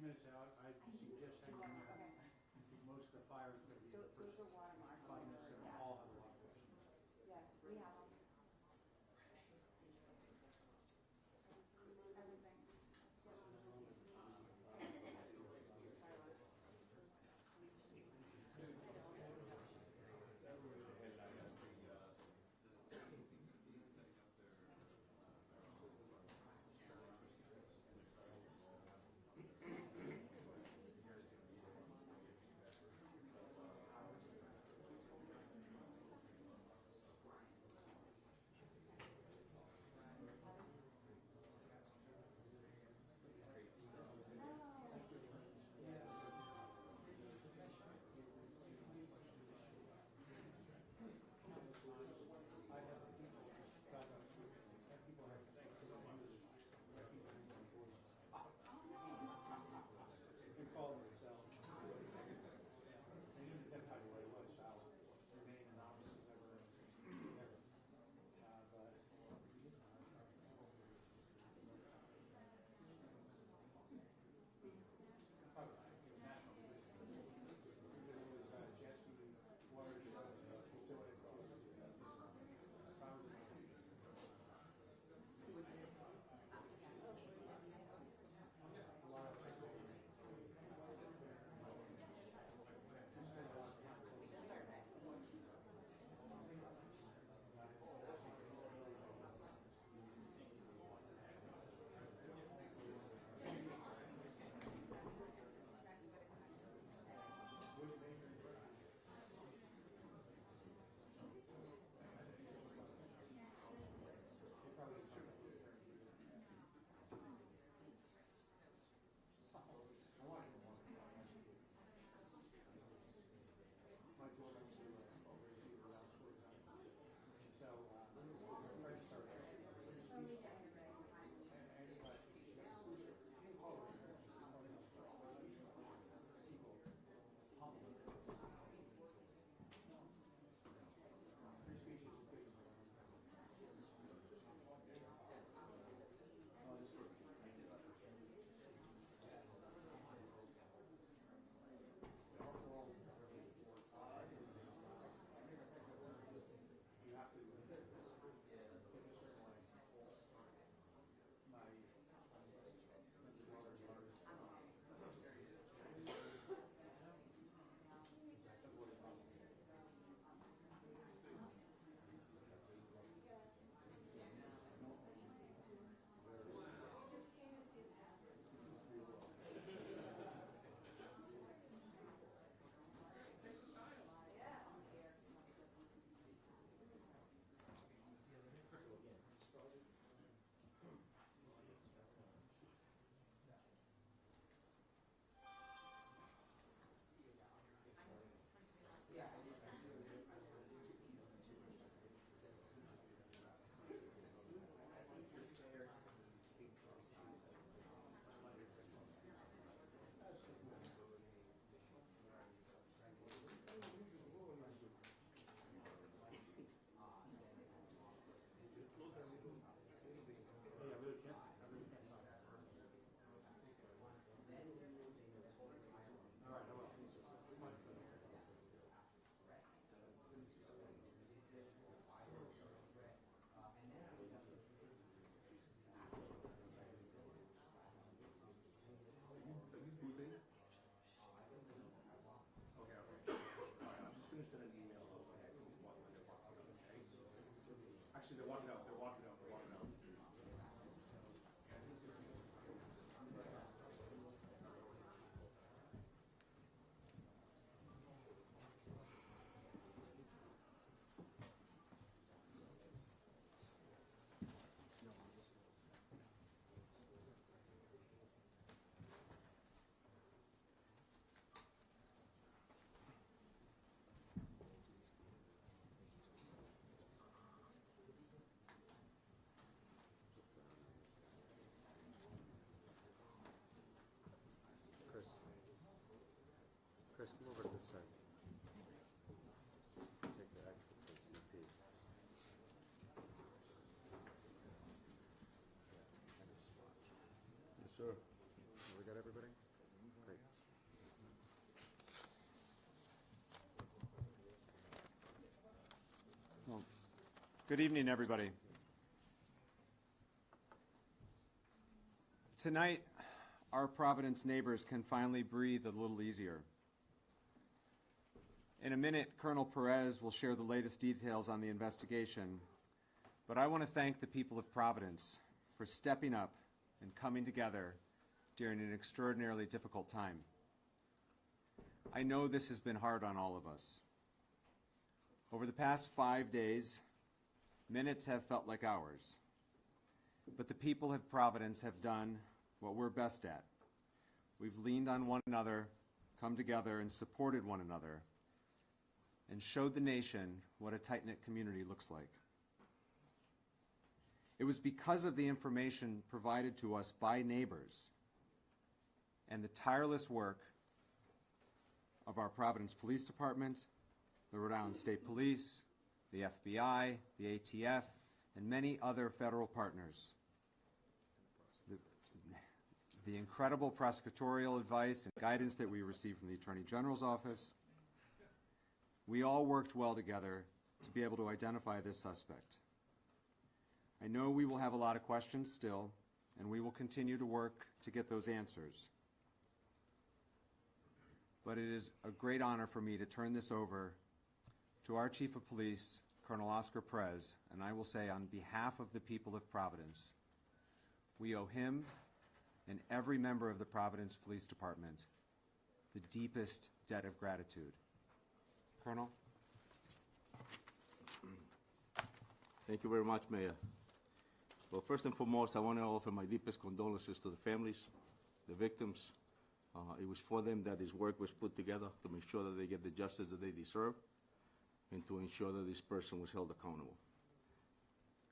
minutes out, I suggest hanging in there. I think most of the fire is going to be the first 5 minutes, and all have a lot of questions. Yeah, we have them. Everything. You call them yourself. And you can tell you what it was, I'll remain anonymous as ever. But Jesse Waters still Send an email. Actually, they're walking out. They're walking out. They're walking out. Chris, come over to this side. Take the X that says CP. Yes, sir. We got everybody? Good evening, everybody. Tonight, our Providence neighbors can finally breathe a little easier. In a minute, Colonel Perez will share the latest details on the investigation, but I want to thank the people of Providence for stepping up and coming together during an extraordinarily difficult time. I know this has been hard on all of us. Over the past 5 days, minutes have felt like hours. But the people of Providence have done what we're best at. We've leaned on one another, come together, and supported one another, and showed the nation what a tight-knit community looks like. It was because of the information provided to us by neighbors and the tireless work of our Providence Police Department, the Rhode Island State Police, the FBI, the ATF, and many other federal partners. The incredible prosecutorial advice and guidance that we received from the Attorney General's office. We all worked well together to be able to identify this suspect. I know we will have a lot of questions still, and we will continue to work to get those answers. But it is a great honor for me to turn this over to our Chief of Police, Colonel Oscar Perez, and I will say on behalf of the people of Providence, we owe him and every member of the Providence Police Department the deepest debt of gratitude. Colonel? Thank you very much, Mayor. Well, first and foremost, I want to offer my deepest condolences to the families, the victims. It was for them that this work was put together to make sure that they get the justice that they deserve and to ensure that this person was held accountable.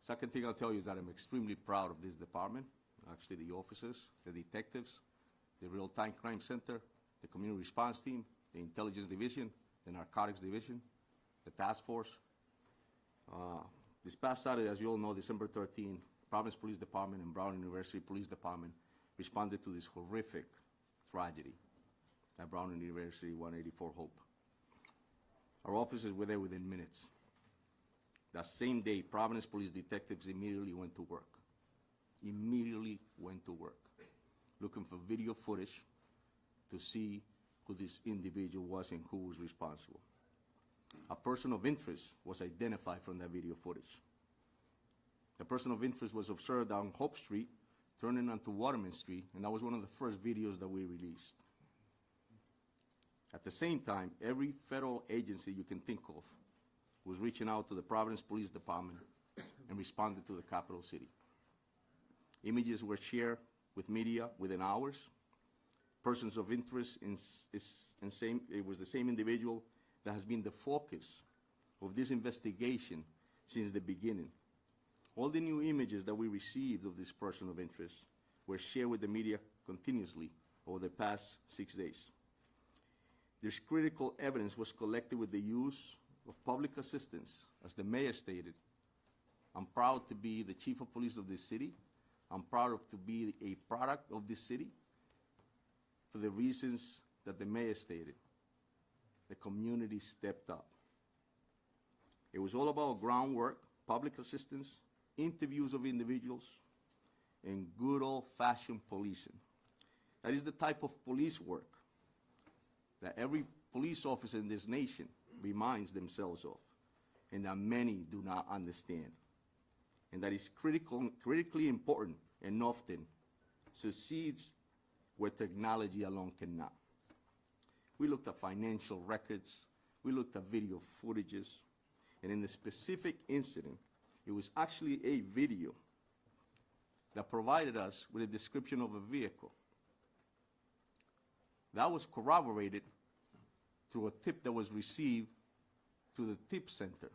Second thing I'll tell you is that I'm extremely proud of this department, actually the officers, the detectives, the Real-Time Crime Center, the Community Response Team, the Intelligence Division, the Narcotics Division, the Task Force. This past Saturday, as you all know, December 13, Providence Police Department and Brown University Police Department responded to this horrific tragedy at Brown University 184 Hope. Our officers were there within minutes. That same day, Providence police detectives immediately went to work. Looking for video footage to see who this individual was and who was responsible. A person of interest was identified from that video footage. The person of interest was observed on Hope Street, turning onto Waterman Street, and that was one of the first videos that we released. At the same time, every federal agency you can think of was reaching out to the Providence Police Department and responded to the capital city. Images were shared with media within hours. Persons of interest it was the same individual that has been the focus of this investigation since the beginning. All the new images that we received of this person of interest were shared with the media continuously over the past 6 days. This critical evidence was collected with the use of public assistance. As the mayor stated, I'm proud to be the chief of police of this city. I'm proud to be a product of this city for the reasons that the mayor stated. The community stepped up. It was all about groundwork, public assistance, interviews of individuals, and good old-fashioned policing. That is the type of police work that every police officer in this nation reminds themselves of, and that many do not understand. And that is critically important and often succeeds where technology alone cannot. We looked at financial records, we looked at video footages, and in the specific incident, it was actually a video that provided us with a description of a vehicle. That was corroborated through a tip that was received to the tip center.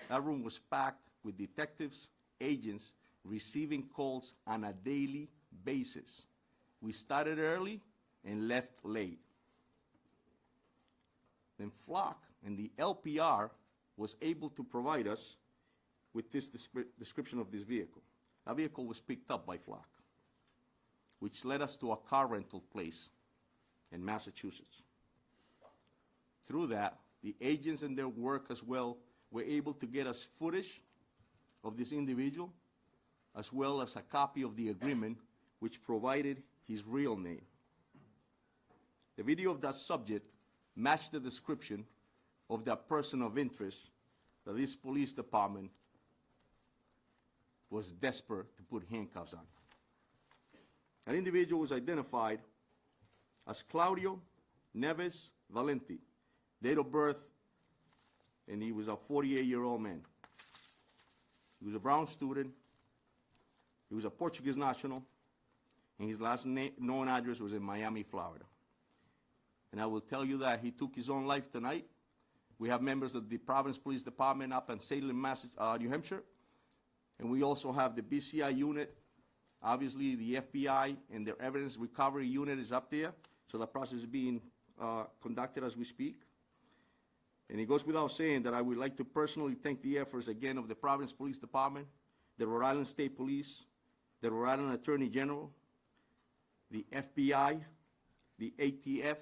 That room was packed with detectives, agents, receiving calls on a daily basis. We started early and left late. Then Flock and the LPR was able to provide us with this description of this vehicle. That vehicle was picked up by Flock, which led us to a car rental place in Massachusetts. Through that, the agents and their work as well were able to get us footage of this individual, as well as a copy of the agreement which provided his real name. The video of that subject matched the description of that person of interest that this police department was desperate to put handcuffs on. An individual was identified as Claudio Neves Valenti, date of birth, and he was a 48-year-old man. He was a Brown student, he was a Portuguese national, and his last known address was in Miami, Florida. And I will tell you that he took his own life tonight. We have members of the Providence Police Department up in Salem, New Hampshire, and we also have the BCI unit. Obviously, the FBI and their evidence recovery unit is up there, so the process is being conducted as we speak. And it goes without saying that I would like to personally thank the efforts again of the Providence Police Department, the Rhode Island State Police, the Rhode Island Attorney General, the FBI, the ATF,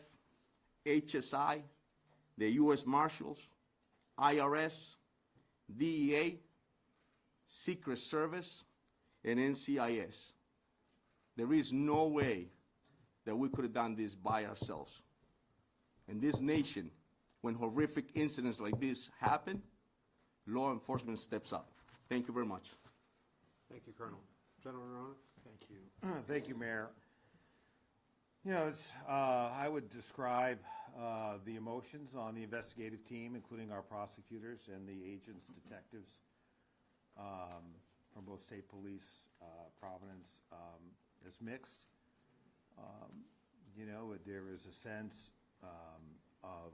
HSI, the U.S. Marshals, IRS, DEA, Secret Service, and NCIS. There is no way that we could have done this by ourselves. In this nation, when horrific incidents like this happen, law enforcement steps up. Thank you very much. Thank you, Colonel. General Arona? Thank you. Thank you, Mayor. You know, I would describe the emotions on the investigative team, including our prosecutors and the agents, detectives from both state police, Providence, as mixed. You know, there is a sense of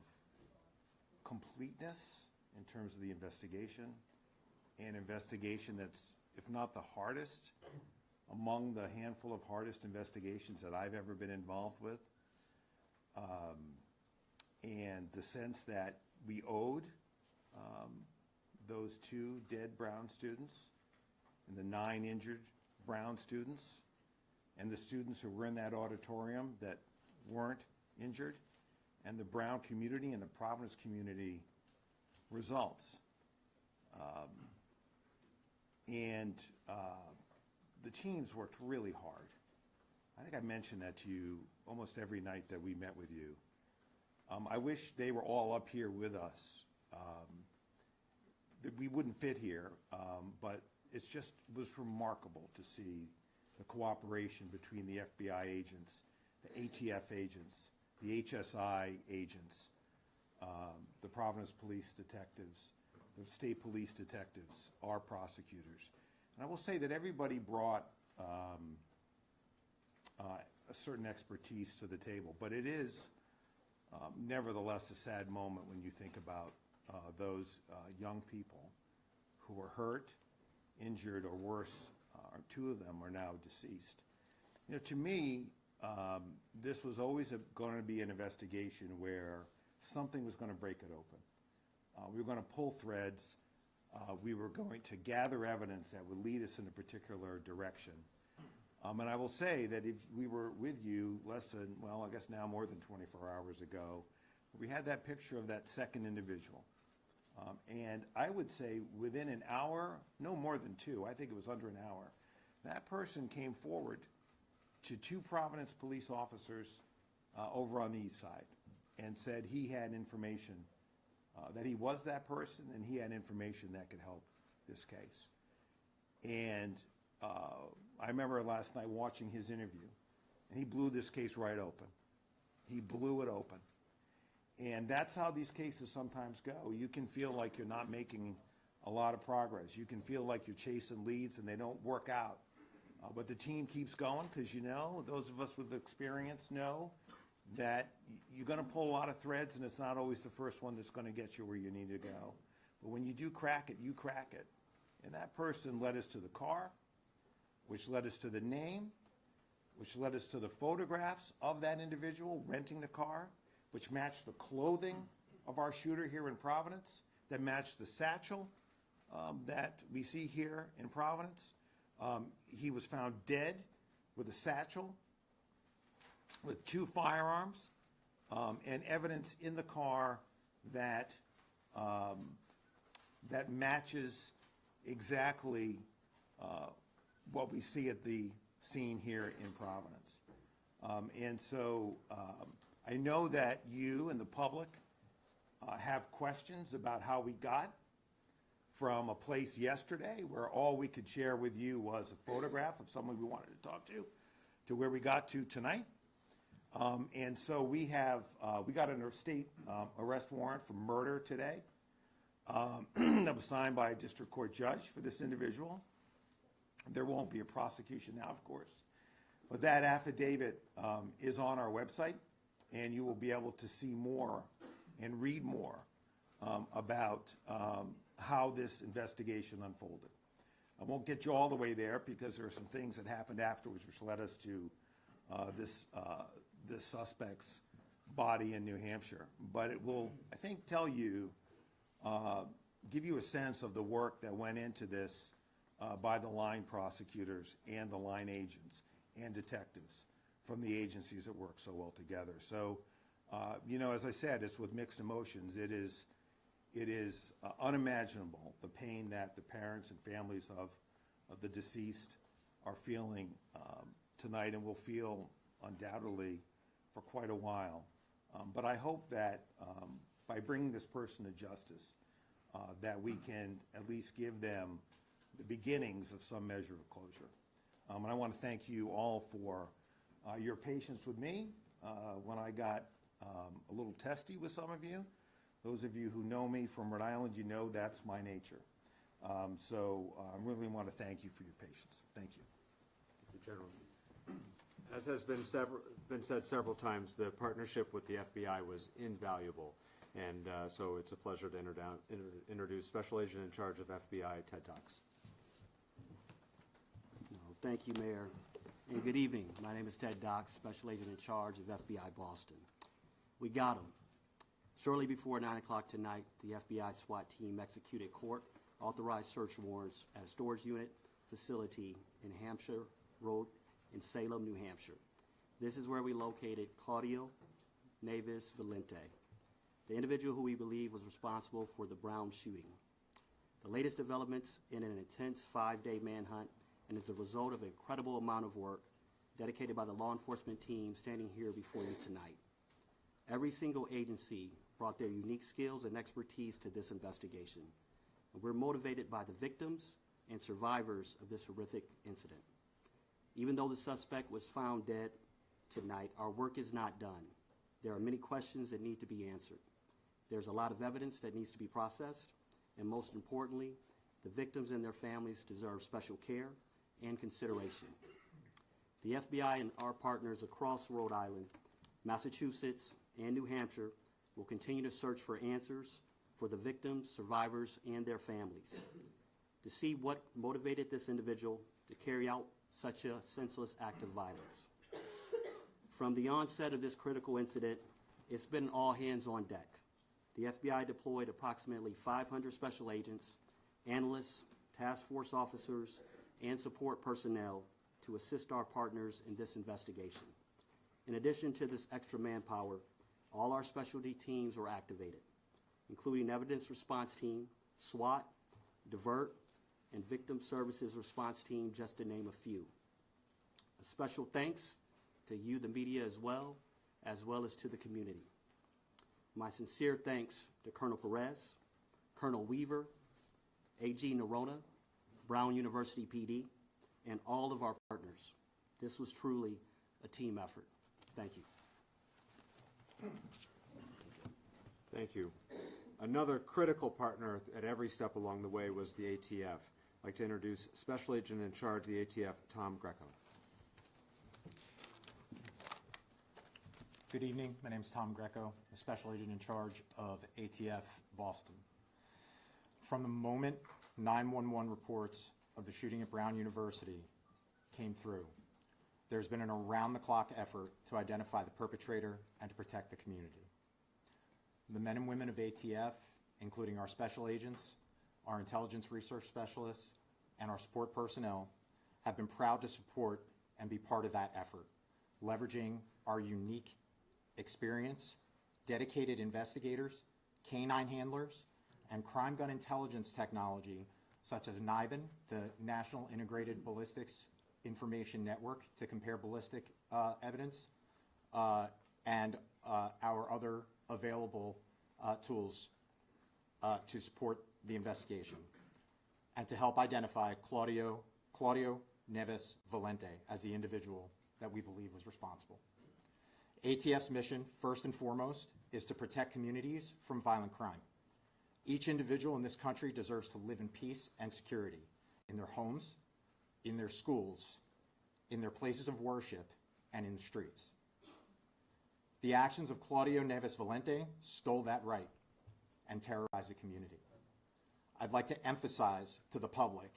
completeness in terms of the investigation, an investigation that's, if not the hardest, among the handful of hardest investigations that I've ever been involved with. And the sense that we owed those 2 dead Brown students and the 9 injured Brown students and the students who were in that auditorium that weren't injured, and the Brown community and the Providence community results. The teams worked really hard. I think I mentioned that to you almost every night that we met with you. I wish they were all up here with us. That we wouldn't fit here, but it was remarkable to see the cooperation between the FBI agents, the ATF agents, the HSI agents, the Providence police detectives, the state police detectives, our prosecutors. And I will say that everybody brought a certain expertise to the table, but it is nevertheless a sad moment when you think about those young people who were hurt, injured, or worse, 2 of them are now deceased. You know, to me, this was always going to be an investigation where something was going to break it open. We were going to pull threads. We were going to gather evidence that would lead us in a particular direction. And I will say that if we were with you less than, well, I guess now more than 24 hours ago, we had that picture of that second individual. And I would say within an hour, no more than 2, I think it was under an hour, that person came forward to 2 Providence police officers over on the east side and said he had information, that he was that person, and he had information that could help this case. And I remember last night watching his interview, and he blew this case right open. He blew it open. And that's how these cases sometimes go. You can feel like you're not making a lot of progress. You can feel like you're chasing leads and they don't work out. But the team keeps going because, you know, those of us with experience know that you're going to pull a lot of threads, and it's not always the first one that's going to get you where you need to go. But when you do crack it, you crack it. And that person led us to the car, which led us to the name, which led us to the photographs of that individual renting the car, which matched the clothing of our shooter here in Providence, that matched the satchel that we see here in Providence. He was found dead with a satchel, with 2 firearms, and evidence in the car that that matches exactly what we see at the scene here in Providence. And so I know that you and the public have questions about how we got from a place yesterday where all we could share with you was a photograph of someone we wanted to talk to where we got to tonight. And so we got a state arrest warrant for murder today that was signed by a district court judge for this individual. There won't be a prosecution now, of course, but that affidavit is on our website, and you will be able to see more and read more about how this investigation unfolded. I won't get you all the way there because there are some things that happened afterwards which led us to this suspect's body in New Hampshire. But it will, I think, tell you, give you a sense of the work that went into this by the line prosecutors and the line agents and detectives from the agencies that work so well together. So, you know, as I said, it's with mixed emotions. It is unimaginable, the pain that the parents and families of the deceased are feeling tonight and will feel undoubtedly for quite a while. But I hope that by bringing this person to justice, that we can at least give them the beginnings of some measure of closure. And I want to thank you all for your patience with me when I got a little testy with some of you. Those of you who know me from Rhode Island, you know that's my nature. So I really want to thank you for your patience. Thank you. Thank you, General. As has been said several times, the partnership with the FBI was invaluable. And so it's a pleasure to introduce Special Agent in Charge of FBI, Ted Dox. Thank you, Mayor, and good evening. My name is Ted Dox, Special Agent in Charge of FBI Boston. We got him. Shortly before 9 o'clock tonight, the FBI SWAT team executed court-authorized search warrants at a storage unit facility in Hampshire Road in Salem, New Hampshire. This is where we located Claudio Neves Valente, the individual who we believe was responsible for the Brown shooting. The latest developments in an intense 5-day manhunt, and as a result of an incredible amount of work dedicated by the law enforcement team standing here before you tonight. Every single agency brought their unique skills and expertise to this investigation, and we're motivated by the victims and survivors of this horrific incident. Even though the suspect was found dead tonight, our work is not done. There are many questions that need to be answered. There's a lot of evidence that needs to be processed, and most importantly, the victims and their families deserve special care and consideration. The FBI and our partners across Rhode Island, Massachusetts, and New Hampshire will continue to search for answers for the victims, survivors, and their families, to see what motivated this individual to carry out such a senseless act of violence. From the onset of this critical incident, it's been all hands on deck. The FBI deployed approximately 500 special agents, analysts, task force officers, and support personnel to assist our partners in this investigation. In addition to this extra manpower, all our specialty teams were activated, including Evidence Response Team, SWAT, Divert, and Victim Services Response Team, just to name a few. A special thanks to you, the media, as well as to the community. My sincere thanks to Colonel Perez, Colonel Weaver, AG Nerona, Brown University PD, and all of our partners. This was truly a team effort. Thank you. Thank you. Another critical partner at every step along the way was the ATF. I'd like to introduce Special Agent in Charge of the ATF, Tom Greco. Good evening. My name is Tom Greco, the Special Agent in Charge of ATF Boston. From the moment 911 reports of the shooting at Brown University came through, there's been an around-the-clock effort to identify the perpetrator and to protect the community. The men and women of ATF, including our special agents, our intelligence research specialists, and our support personnel, have been proud to support and be part of that effort, leveraging our unique experience, dedicated investigators, canine handlers, and crime gun intelligence technology such as NIBIN, the National Integrated Ballistics Information Network, to compare ballistic evidence, and our other available tools to support the investigation, and to help identify Claudio Neves Valente as the individual that we believe was responsible. ATF's mission, first and foremost, is to protect communities from violent crime. Each individual in this country deserves to live in peace and security in their homes, in their schools, in their places of worship, and in the streets. The actions of Claudio Neves Valente stole that right and terrorized the community. I'd like to emphasize to the public,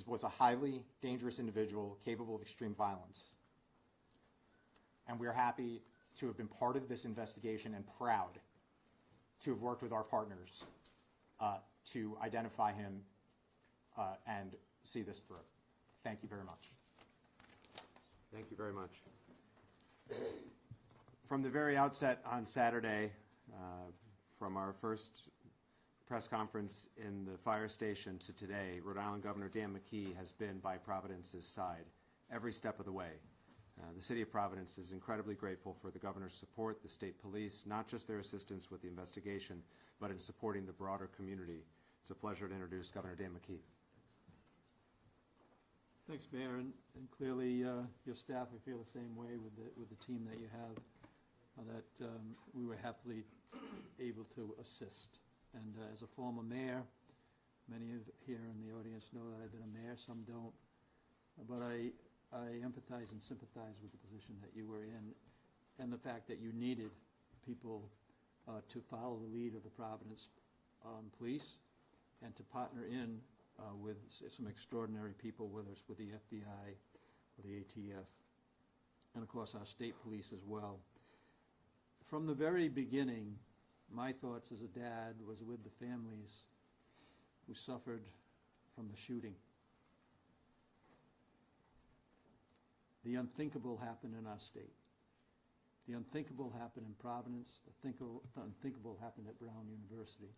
was a highly dangerous individual capable of extreme violence. And we're happy to have been part of this investigation and proud to have worked with our partners to identify him and see this through. Thank you very much. Thank you very much. From the very outset on Saturday, from our first press conference in the fire station to today, Rhode Island Governor Dan McKee has been by Providence's side every step of the way. The City of Providence is incredibly grateful for the governor's support, the state police, not just their assistance with the investigation, but in supporting the broader community. It's a pleasure to introduce Governor Dan McKee. Thanks, Mayor, and clearly your staff, I feel the same way with the team that you have, that we were happily able to assist. And as a former mayor, many of here in the audience know that I've been a mayor, some don't, but I empathize and sympathize with the position that you were in and the fact that you needed people to follow the lead of the Providence Police and to partner in with some extraordinary people, whether it's with the FBI or the ATF, and of course our state police as well. From the very beginning, my thoughts as a dad was with the families who suffered from the shooting. The unthinkable happened in our state. The unthinkable happened in Providence. The unthinkable happened at Brown University.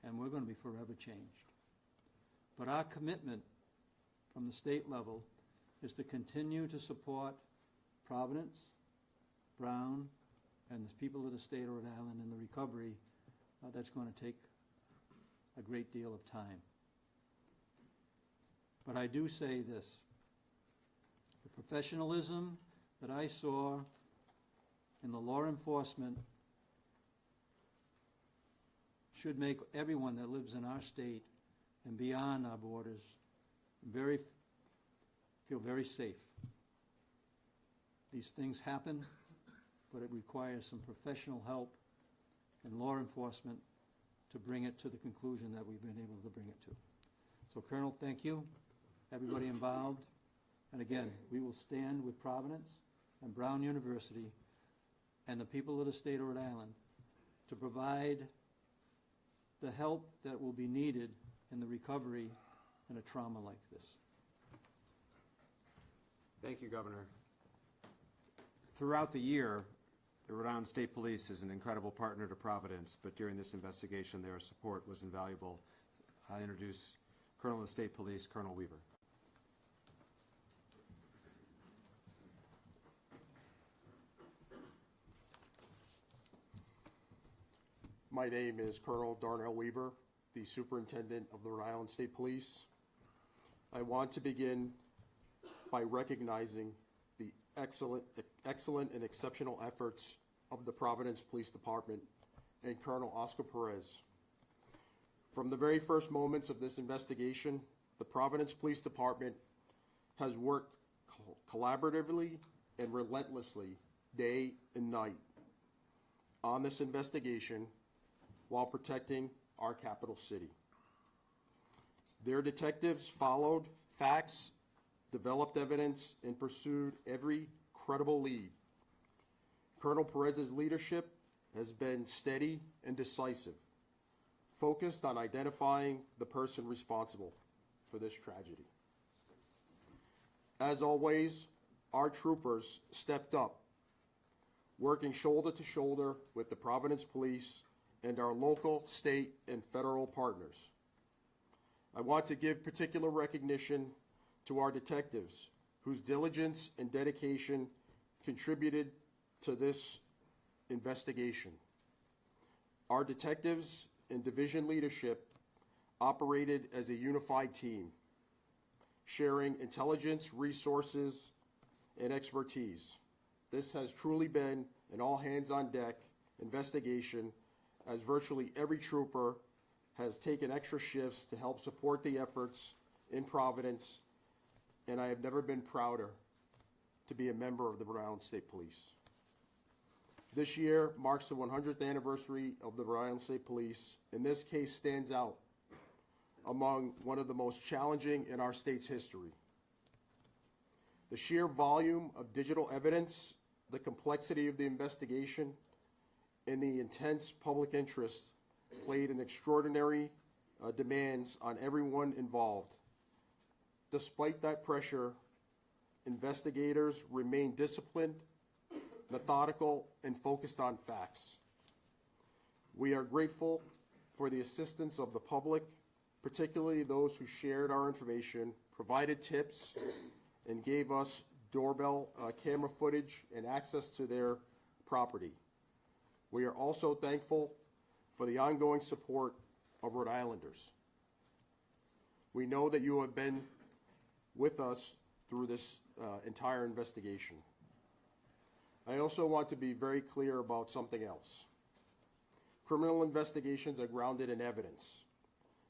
And we're going to be forever changed. But our commitment from the state level is to continue to support Providence, Brown, and the people of the state of Rhode Island in the recovery. That's going to take a great deal of time. But I do say this. The professionalism that I saw in the law enforcement should make everyone that lives in our state and beyond our borders feel very safe. These things happen, but it requires some professional help and law enforcement to bring it to the conclusion that we've been able to bring it to. So, Colonel, thank you, everybody involved. And again, we will stand with Providence and Brown University and the people of the state of Rhode Island to provide the help that will be needed in the recovery in a trauma like this. Thank you, Governor. Throughout the year, the Rhode Island State Police is an incredible partner to Providence, but during this investigation, their support was invaluable. I introduce Colonel of the State Police, Colonel Weaver. My name is Colonel Darnell Weaver, the Superintendent of the Rhode Island State Police. I want to begin by recognizing the excellent and exceptional efforts of the Providence Police Department and Colonel Oscar Perez. From the very first moments of this investigation, the Providence Police Department has worked collaboratively and relentlessly day and night on this investigation while protecting our capital city. Their detectives followed facts, developed evidence, and pursued every credible lead. Colonel Perez's leadership has been steady and decisive, focused on identifying the person responsible for this tragedy. As always, our troopers stepped up, working shoulder to shoulder with the Providence Police and our local, state, and federal partners I want to give particular recognition to our detectives, whose diligence and dedication contributed to this investigation. Our detectives and division leadership operated as a unified team, sharing intelligence, resources, and expertise. This has truly been an all-hands-on-deck investigation, as virtually every trooper has taken extra shifts to help support the efforts in Providence, and I have never been prouder to be a member of the Rhode Island State Police. This year marks the 100th anniversary of the Rhode Island State Police, and this case stands out among one of the most challenging in our state's history. The sheer volume of digital evidence, the complexity of the investigation, and the intense public interest played an extraordinary demands on everyone involved. Despite that pressure, investigators remain disciplined, methodical, and focused on facts. We are grateful for the assistance of the public, particularly those who shared our information, provided tips, and gave us doorbell camera footage and access to their property. We are also thankful for the ongoing support of Rhode Islanders. We know that you have been with us through this entire investigation. I also want to be very clear about something else. Criminal investigations are grounded in evidence,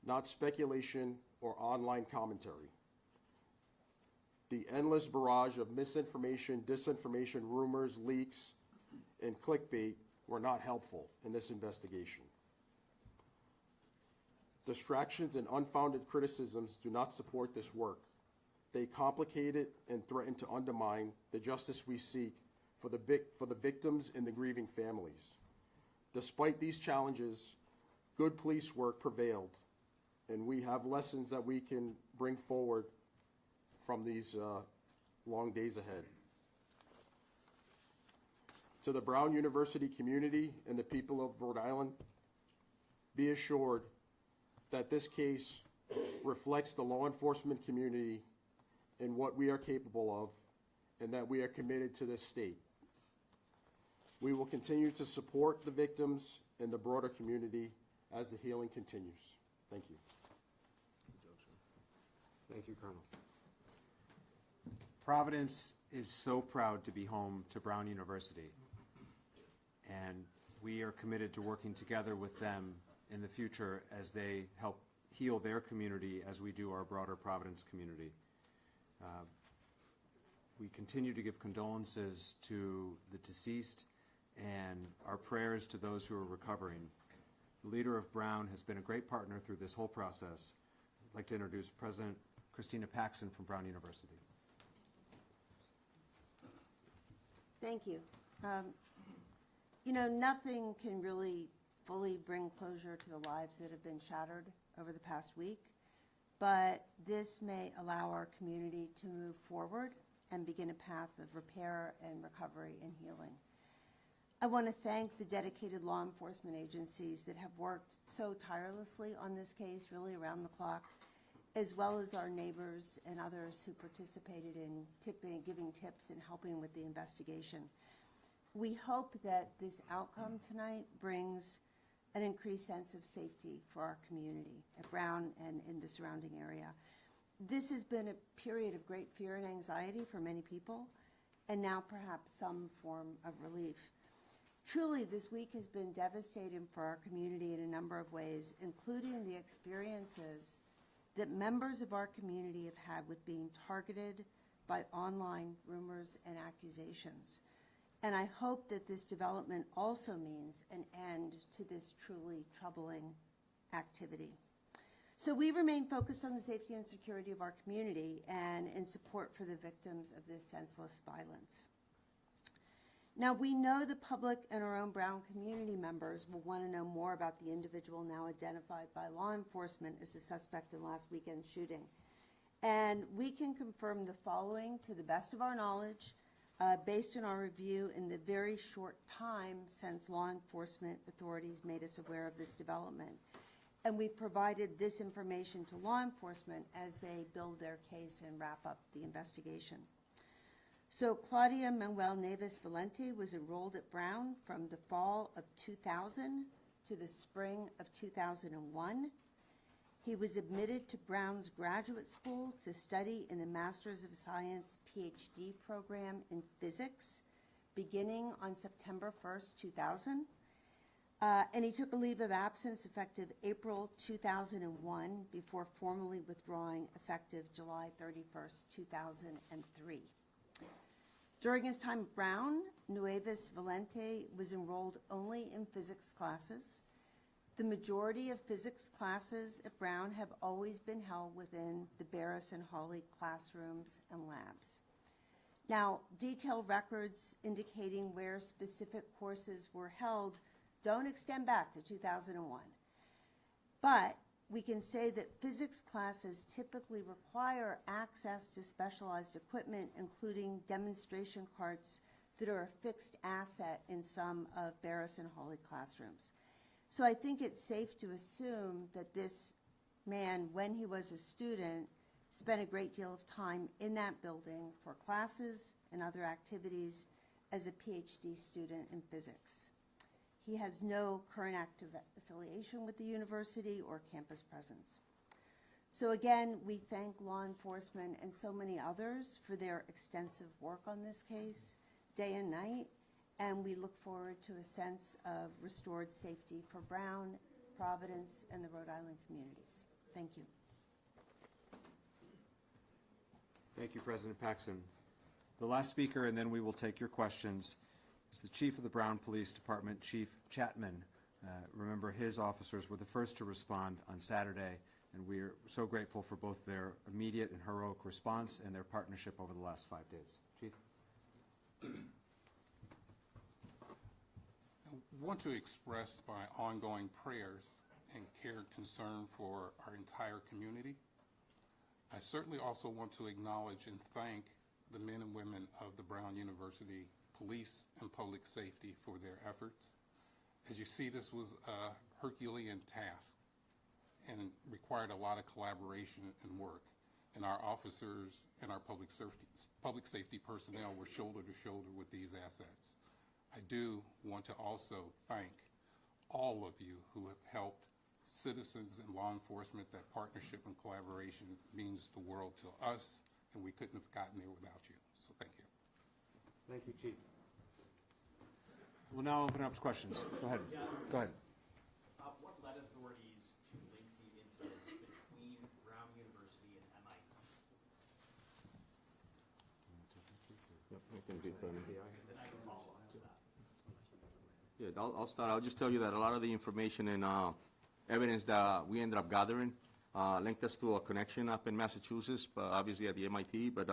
not speculation or online commentary. The endless barrage of misinformation, disinformation, rumors, leaks, and clickbait were not helpful in this investigation. Distractions and unfounded criticisms do not support this work. They complicate it and threaten to undermine the justice we seek for the victims and the grieving families. Despite these challenges, good police work prevailed, and we have lessons that we can bring forward from these long days ahead. To the Brown University community and the people of Rhode Island, be assured that this case reflects the law enforcement community and what we are capable of, and that we are committed to this state. We will continue to support the victims and the broader community as the healing continues. Thank you. Thank you, Colonel. Providence is so proud to be home to Brown University, and we are committed to working together with them in the future as they help heal their community as we do our broader Providence community. We continue to give condolences to the deceased and our prayers to those who are recovering. The leader of Brown has been a great partner through this whole process. I'd like to introduce President Christina Paxson from Brown University. Thank you. You know, nothing can really fully bring closure to the lives that have been shattered over the past week, but this may allow our community to move forward and begin a path of repair and recovery and healing. I want to thank the dedicated law enforcement agencies that have worked so tirelessly on this case, really around the clock, as well as our neighbors and others who participated in giving tips and helping with the investigation. We hope that this outcome tonight brings an increased sense of safety for our community at Brown and in the surrounding area. This has been a period of great fear and anxiety for many people, and now perhaps some form of relief. Truly, this week has been devastating for our community in a number of ways, including the experiences that members of our community have had with being targeted by online rumors and accusations. And I hope that this development also means an end to this truly troubling activity. So we remain focused on the safety and security of our community and in support for the victims of this senseless violence. Now, we know the public and our own Brown community members will want to know more about the individual now identified by law enforcement as the suspect in last weekend's shooting. And we can confirm the following to the best of our knowledge, based on our review in the very short time since law enforcement authorities made us aware of this development. And we provided this information to law enforcement as they build their case and wrap up the investigation. So Claudia Manuel Neves Valente was enrolled at Brown from the fall of 2000 to the spring of 2001. He was admitted to Brown's graduate school to study in the Masters of Science PhD program in physics, beginning on September 1st, 2000. And he took a leave of absence effective April 2001 before formally withdrawing effective July 31st, 2003. During his time at Brown, Nueves Valente was enrolled only in physics classes. The majority of physics classes at Brown have always been held within the Barris and Hawley classrooms and labs. Now, detailed records indicating where specific courses were held don't extend back to 2001. But we can say that physics classes typically require access to specialized equipment, including demonstration carts that are a fixed asset in some of Barris and Hawley classrooms. So I think it's safe to assume that this man, when he was a student, spent a great deal of time in that building for classes and other activities as a PhD student in physics. He has no current active affiliation with the university or campus presence. So again, we thank law enforcement and so many others for their extensive work on this case, day and night, and we look forward to a sense of restored safety for Brown, Providence, and the Rhode Island communities. Thank you. Thank you, President Paxson. The last speaker, and then we will take your questions, is the Chief of the Brown Police Department, Chief Chapman. Remember, his officers were the first to respond on Saturday, and we are so grateful for both their immediate and heroic response and their partnership over the last 5 days. Chief? I want to express my ongoing prayers and care and concern for our entire community. I certainly also want to acknowledge and thank the men and women of the Brown University Police and Public Safety for their efforts. As you see, this was a Herculean task and required a lot of collaboration and work. And our officers and our public safety personnel were shoulder to shoulder with these assets. I do want to also thank all of you who have helped citizens and law enforcement. That partnership and collaboration means the world to us, and we couldn't have gotten there without you. So thank you. Thank you, Chief. We'll now open up to questions. Go ahead. Go ahead. What led authorities to link the incidents between Brown University and MIT? Then I can follow up to that. Yeah, I'll start. I'll just tell you that a lot of the information and evidence that we ended up gathering linked us to a connection up in Massachusetts, but obviously at the MIT. But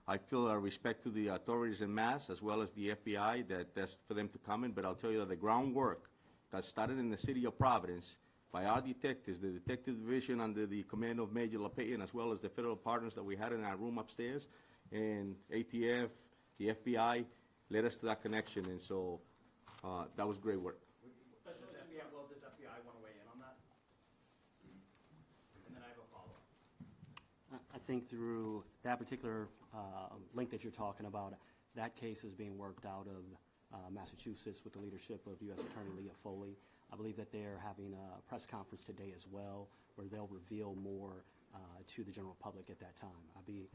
I feel a respect to the authorities in Mass as well as the FBI that's for them to comment. But I'll tell you that the groundwork that started in the city of Providence by our detectives, the detective division under the command of Major LePayan, as well as the federal partners that we had in our room upstairs, and ATF, the FBI, led us to that connection. And so that was great work. Does FBI want to weigh in on that? And then I have a follow-up. I think through that particular link that you're talking about, that case is being worked out of Massachusetts with the leadership of U.S. Attorney Leah Foley. I believe that they're having a press conference today as well, where they'll reveal more to the general public at that time. I'd be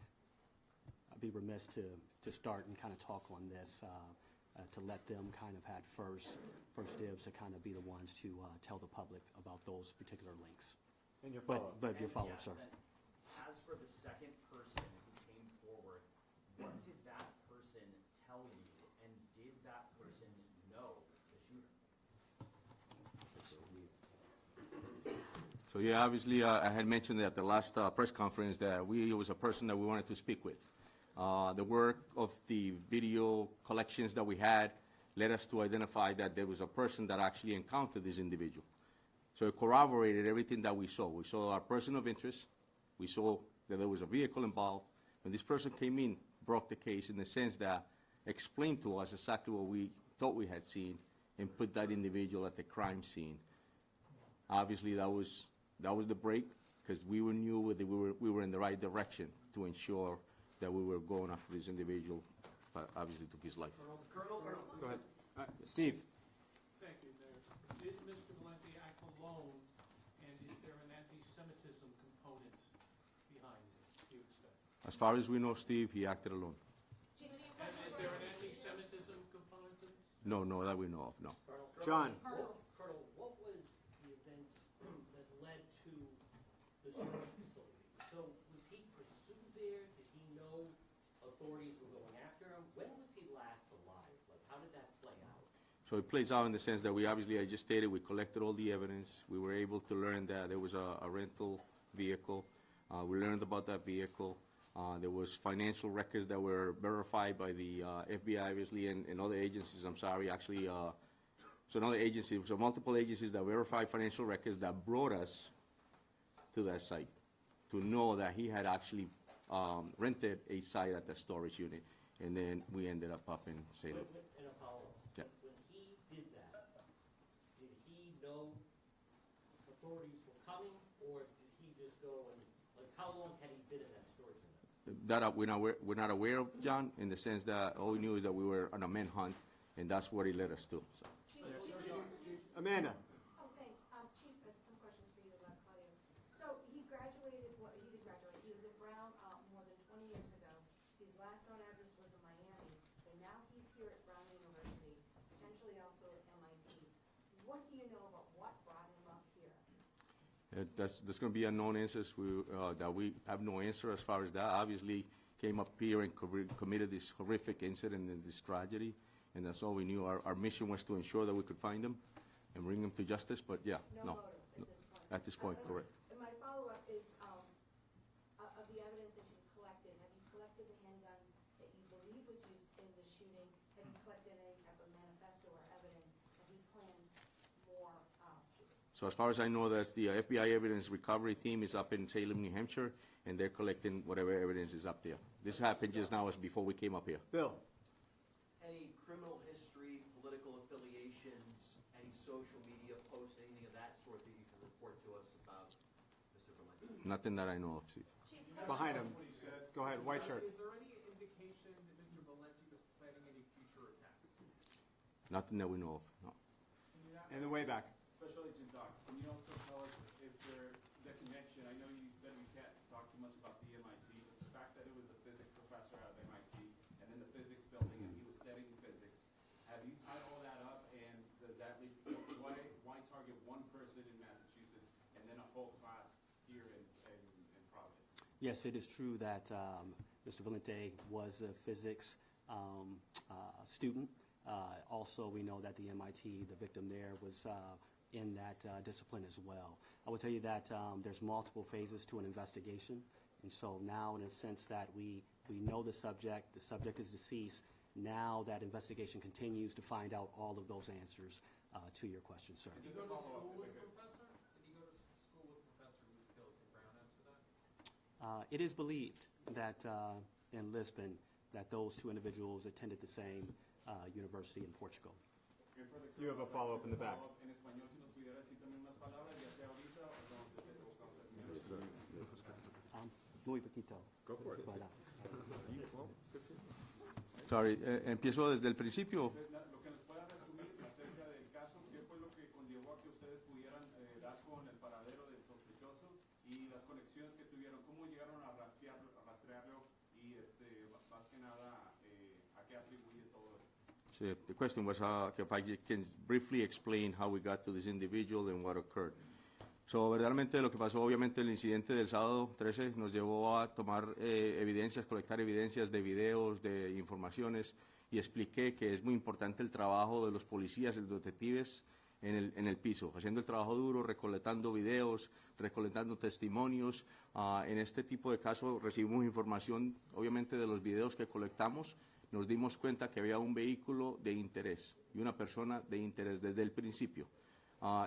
remiss to start and kind of talk on this, to let them kind of had first dibs to kind of be the ones to tell the public about those particular links. And your follow-up. But your follow-up, sir. As for the second person who came forward, what did that person tell you, and did that person know the shooter? So yeah, obviously I had mentioned at the last press conference that it was a person that we wanted to speak with. The work of the video collections that we had led us to identify that there was a person that actually encountered this individual. So it corroborated everything that we saw. We saw our person of interest. We saw that there was a vehicle involved. When this person came in, broke the case in the sense that explained to us exactly what we thought we had seen and put that individual at the crime scene. Obviously, that was that was the break, because we knew that we were in the right direction to ensure that we were going after this individual, but obviously took his life. Go ahead. Steve? Thank you, Mayor. Did Mr. Valenti act alone, and is there an anti-Semitism component behind this, do you expect? As far as we know, Steve, he acted alone. And is there an anti-Semitism component to this? No, that we know of, no. John? Colonel, what was the events that led to the storage facility? So was he pursued there? Did he know authorities were going after him? When was he last alive? Like, how did that play out? So it plays out in the sense that we obviously, I just stated, we collected all the evidence. We were able to learn that there was a rental vehicle. We learned about that vehicle. There was financial records that were verified by the FBI, obviously, and other agencies. I'm sorry, actually, so another agency, so multiple agencies that verified financial records that brought us to that site to know that he had actually rented a site at the storage unit, and then we ended up in Salem. In a follow-up. Yeah. When he did that, did he know authorities were coming, or did he just go and, like, how long had he been in that storage unit? That we're not aware of, John, in the sense that all we knew is that we were on a manhunt, and that's what it led us to. So. Amanda? Oh, thanks. Chief, I have some questions for you about Claudio. So he graduated, he did graduate. He was at Brown more than 20 years ago. His last known address was in Miami, and now he's here at Brown University, potentially also at MIT. What do you know about what brought him up here? There's going to be unknown answers that we have no answer as far as that. Obviously, came up here and committed this horrific incident and this tragedy, and that's all we knew. Our mission was to ensure that we could find him and bring him to justice, but yeah, no. Motive At this point, correct. And my follow-up is, of the evidence that you've collected, have you collected the handgun that you believe was used in the shooting? Have you collected any type of manifesto or evidence? Have you planned more shootings? So as far as I know, that's the FBI evidence recovery team is up in Salem, New Hampshire, and they're collecting whatever evidence is up there. This happened just now, as before we came up here. Bill? Any criminal history, political affiliations, any social media posts, anything of that sort that you can report to us about Mr. Valenti? Nothing that I know of, Steve. Behind him. Go ahead, white shirt. Is there any indication that Mr. Valenti was planning any future attacks? Nothing that we know of, no. In the way back. Special Agent Dox, can you also tell us if the connection, I know you said we can't talk too much about the MIT, but the fact that it was a physics professor out of MIT and then the physics building and he was studying physics, have you tied all that up, and does that lead, why target one person in Massachusetts and then a whole class here in Providence? Yes, it is true that Mr. Valenti was a physics student. Also, we know that the MIT, the victim there, was in that discipline as well. I will tell you that there's multiple phases to an investigation, and so now, in a sense that we know the subject is deceased. Now that investigation continues to find out all of those answers to your question, sir. Did he go to school with a professor? Did he go to school with a professor who was killed? Can Brown answer that? It is believed that in Lisbon that those two individuals attended the same university in Portugal. You have a follow-up in the back. Muy poquito. Go for it. Sorry, empiezo desde el principio. Lo que nos pueda resumir acerca del caso, ¿qué fue lo que conllevó a que ustedes pudieran dar con el paradero del sospechoso y las conexiones que tuvieron? ¿Cómo llegaron a rastrearlo y más que nada a qué atribuye todo esto? So the question was if I can briefly explain how we got to this individual and what occurred. So, verdaderamente lo que pasó, obviamente el incidente del sábado 13 nos llevó a tomar evidencias, colectar evidencias de videos, de informaciones, y expliqué que es muy importante el trabajo de los policías y los detectives en el piso, haciendo el trabajo duro, recolectando videos, recolectando testimonios. En este tipo de casos recibimos información, obviamente, de los videos que colectamos. Nos dimos cuenta que había un vehículo de interés y una persona de interés desde el principio.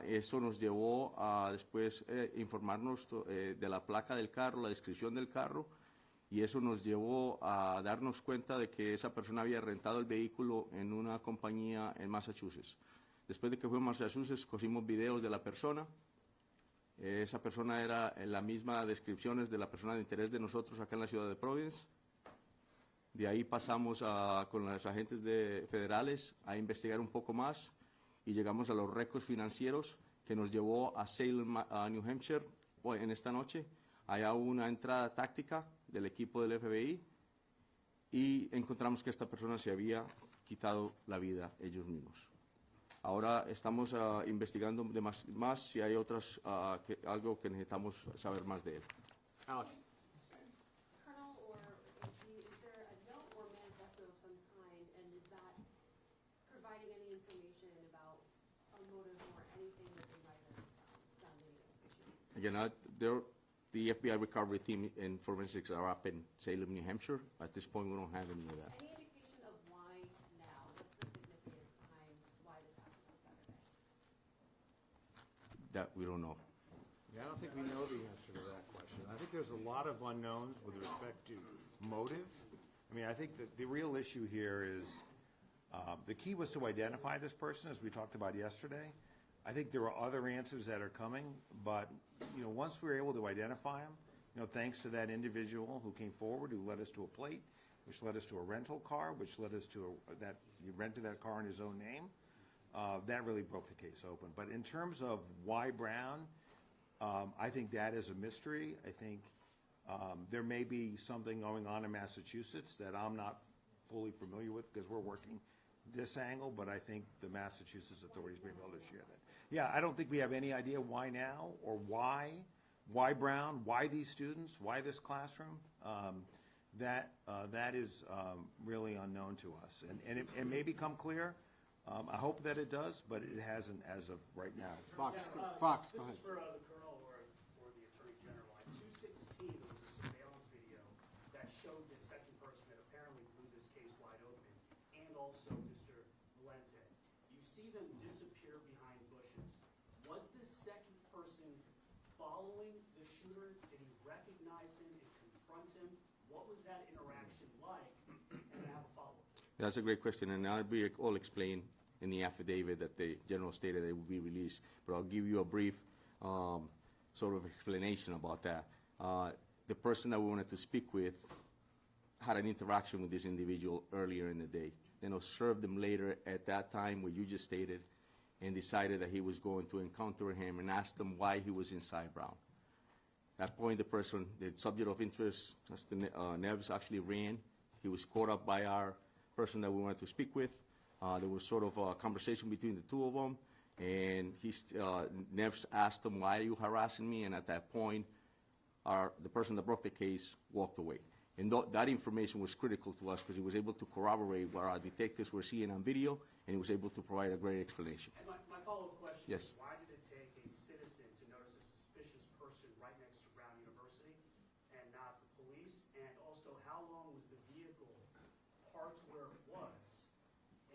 Eso nos llevó a después informarnos de la placa del carro, la descripción del carro, y eso nos llevó a darnos cuenta de que esa persona había rentado el vehículo en una compañía en Massachusetts. Después de que fuimos a Massachusetts, cogimos videos de la persona, Esa persona era en la misma descripciones de la persona de interés de nosotros acá en la ciudad de Providence. De ahí pasamos con los agentes federales a investigar un poco más y llegamos a los récords financieros que nos llevó a Salem, New Hampshire, en esta noche. Allá hubo una entrada táctica del equipo del FBI y encontramos que esta persona se había quitado la vida ellos mismos. Ahora estamos investigando más si hay algo que necesitamos saber más de él. Alex. Colonel, or is there a note or manifesto of some kind, and is that providing any information about a motive or anything that they might have done in the Again, the FBI recovery team in forensics are up in Salem, New Hampshire. At this point, we don't have any of that. Any indication of why now? What's the significance behind why this happened on Saturday? That we don't know. Yeah, I don't think we know the answer to that question. I think there's a lot of unknowns with respect to motive. I mean, I think that the real issue here is the key was to identify this person, as we talked about yesterday. I think there are other answers that are coming, but once we were able to identify him, thanks to that individual who came forward, who led us to a plate, which led us to a rental car, which led us to that he rented that car in his own name, that really broke the case open. But in terms of why Brown, I think that is a mystery. I think there may be something going on in Massachusetts that I'm not fully familiar with because we're working this angle, but I think the Massachusetts authorities may be able to share that. Yeah, I don't think we have any idea why now or why Brown, why these students, why this classroom. That is really unknown to us, and it may become clear. I hope that it does, but it hasn't as of right now. Fox, Yeah, Fox, go This ahead. is for the Colonel or the Attorney General. At 2:16, there was a surveillance video that showed the second person that apparently blew this case wide open, and also Mr. Valente. You see them disappear behind bushes. Was this second person following the shooter? Did he recognize him and confront him? What was that interaction like? And I have a follow-up. That's a great question, and I'll be all explained in the affidavit that the general stated they will be released. But I'll give you a brief sort of explanation about that. The person that we wanted to speak with had an interaction with this individual earlier in the day, then observed him later at that time what you just stated, and decided that he was going to encounter him and asked him why he was inside Brown. At that point, the subject of interest, Mr. Neves, actually ran. He was caught up by our person that we wanted to speak with. There was sort of a conversation between the two of them, and Neves asked him, "Why are you harassing me?" And at that point, the person that broke the case walked away. And that information was critical to us because he was able to corroborate what our detectives were seeing on video, and he was able to provide a great explanation. And my follow-up question Yes. is, why did it take a citizen to notice a suspicious person right next to Brown University and not the police? And also, how long was the vehicle parked where it was?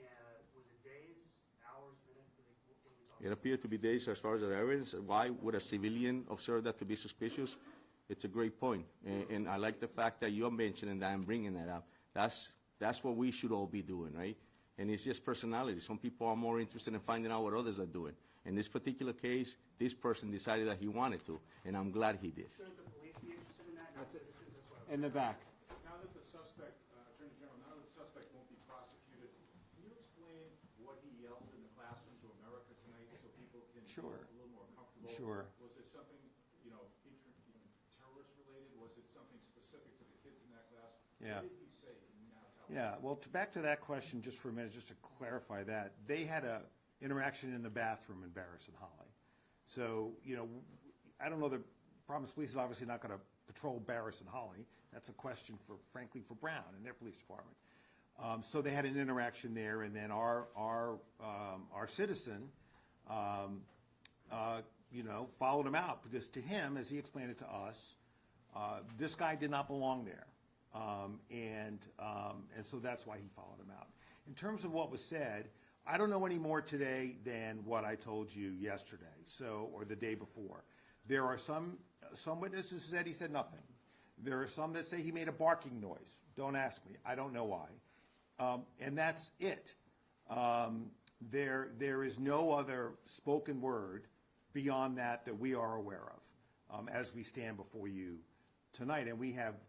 And was it days, hours, minutes? What were we talking It appeared to be days as far as the evidence. Why would a civilian observe that to be suspicious? It's a great point. And I like the fact that you're mentioning that and bringing that up. That's what we should all be doing, right? And it's just personality. Some people are more interested in finding out what others are doing. In this particular case, this person decided that he wanted to, and I'm glad he did. Shouldn't the police be interested in that, not That's it. citizens? That's what I was In the back. Now that the suspect, Attorney General, now that the suspect won't be prosecuted, can you explain what he yelled in the classroom to America tonight so people can Sure. feel a little more comfortable? Sure. Was it something, terrorist related? Was it something specific to the kids in that class? Yeah. What did he say? Can you now tell us? Yeah, well, back to that question just for a minute, just to clarify that. They had a interaction in the bathroom in Barris and Holly. So, I don't know, the Providence Police is obviously not going to patrol Barris and Holly. That's a question frankly, for Brown and their police department. So they had an interaction there, and then our citizen, followed him out because to him, as he explained it to us, this guy did not belong there. And so that's why he followed him out. In terms of what was said, I don't know any more today than what I told you yesterday, or the day before. There are some witnesses who said he said nothing. There are some that say he made a barking noise. Don't ask me. I don't know why. And that's it. There is no other spoken word beyond that we are aware of as we stand before you tonight. And we have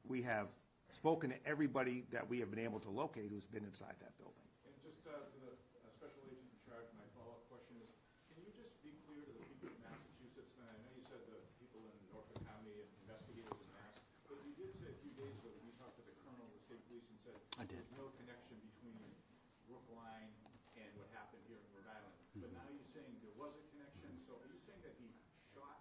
spoken to everybody that we have been able to locate who's been inside that building. And just to the special agent in charge, my follow-up question is, can you just be clear to the people of Massachusetts, and I know you said the people in Norfolk County and investigators in Mass, but you did say a few days ago that you talked to the colonel of the state police and said I did. there's no connection between Brookline and what happened here in Rhode Island. But now you're saying there was a connection, so are you saying that he shot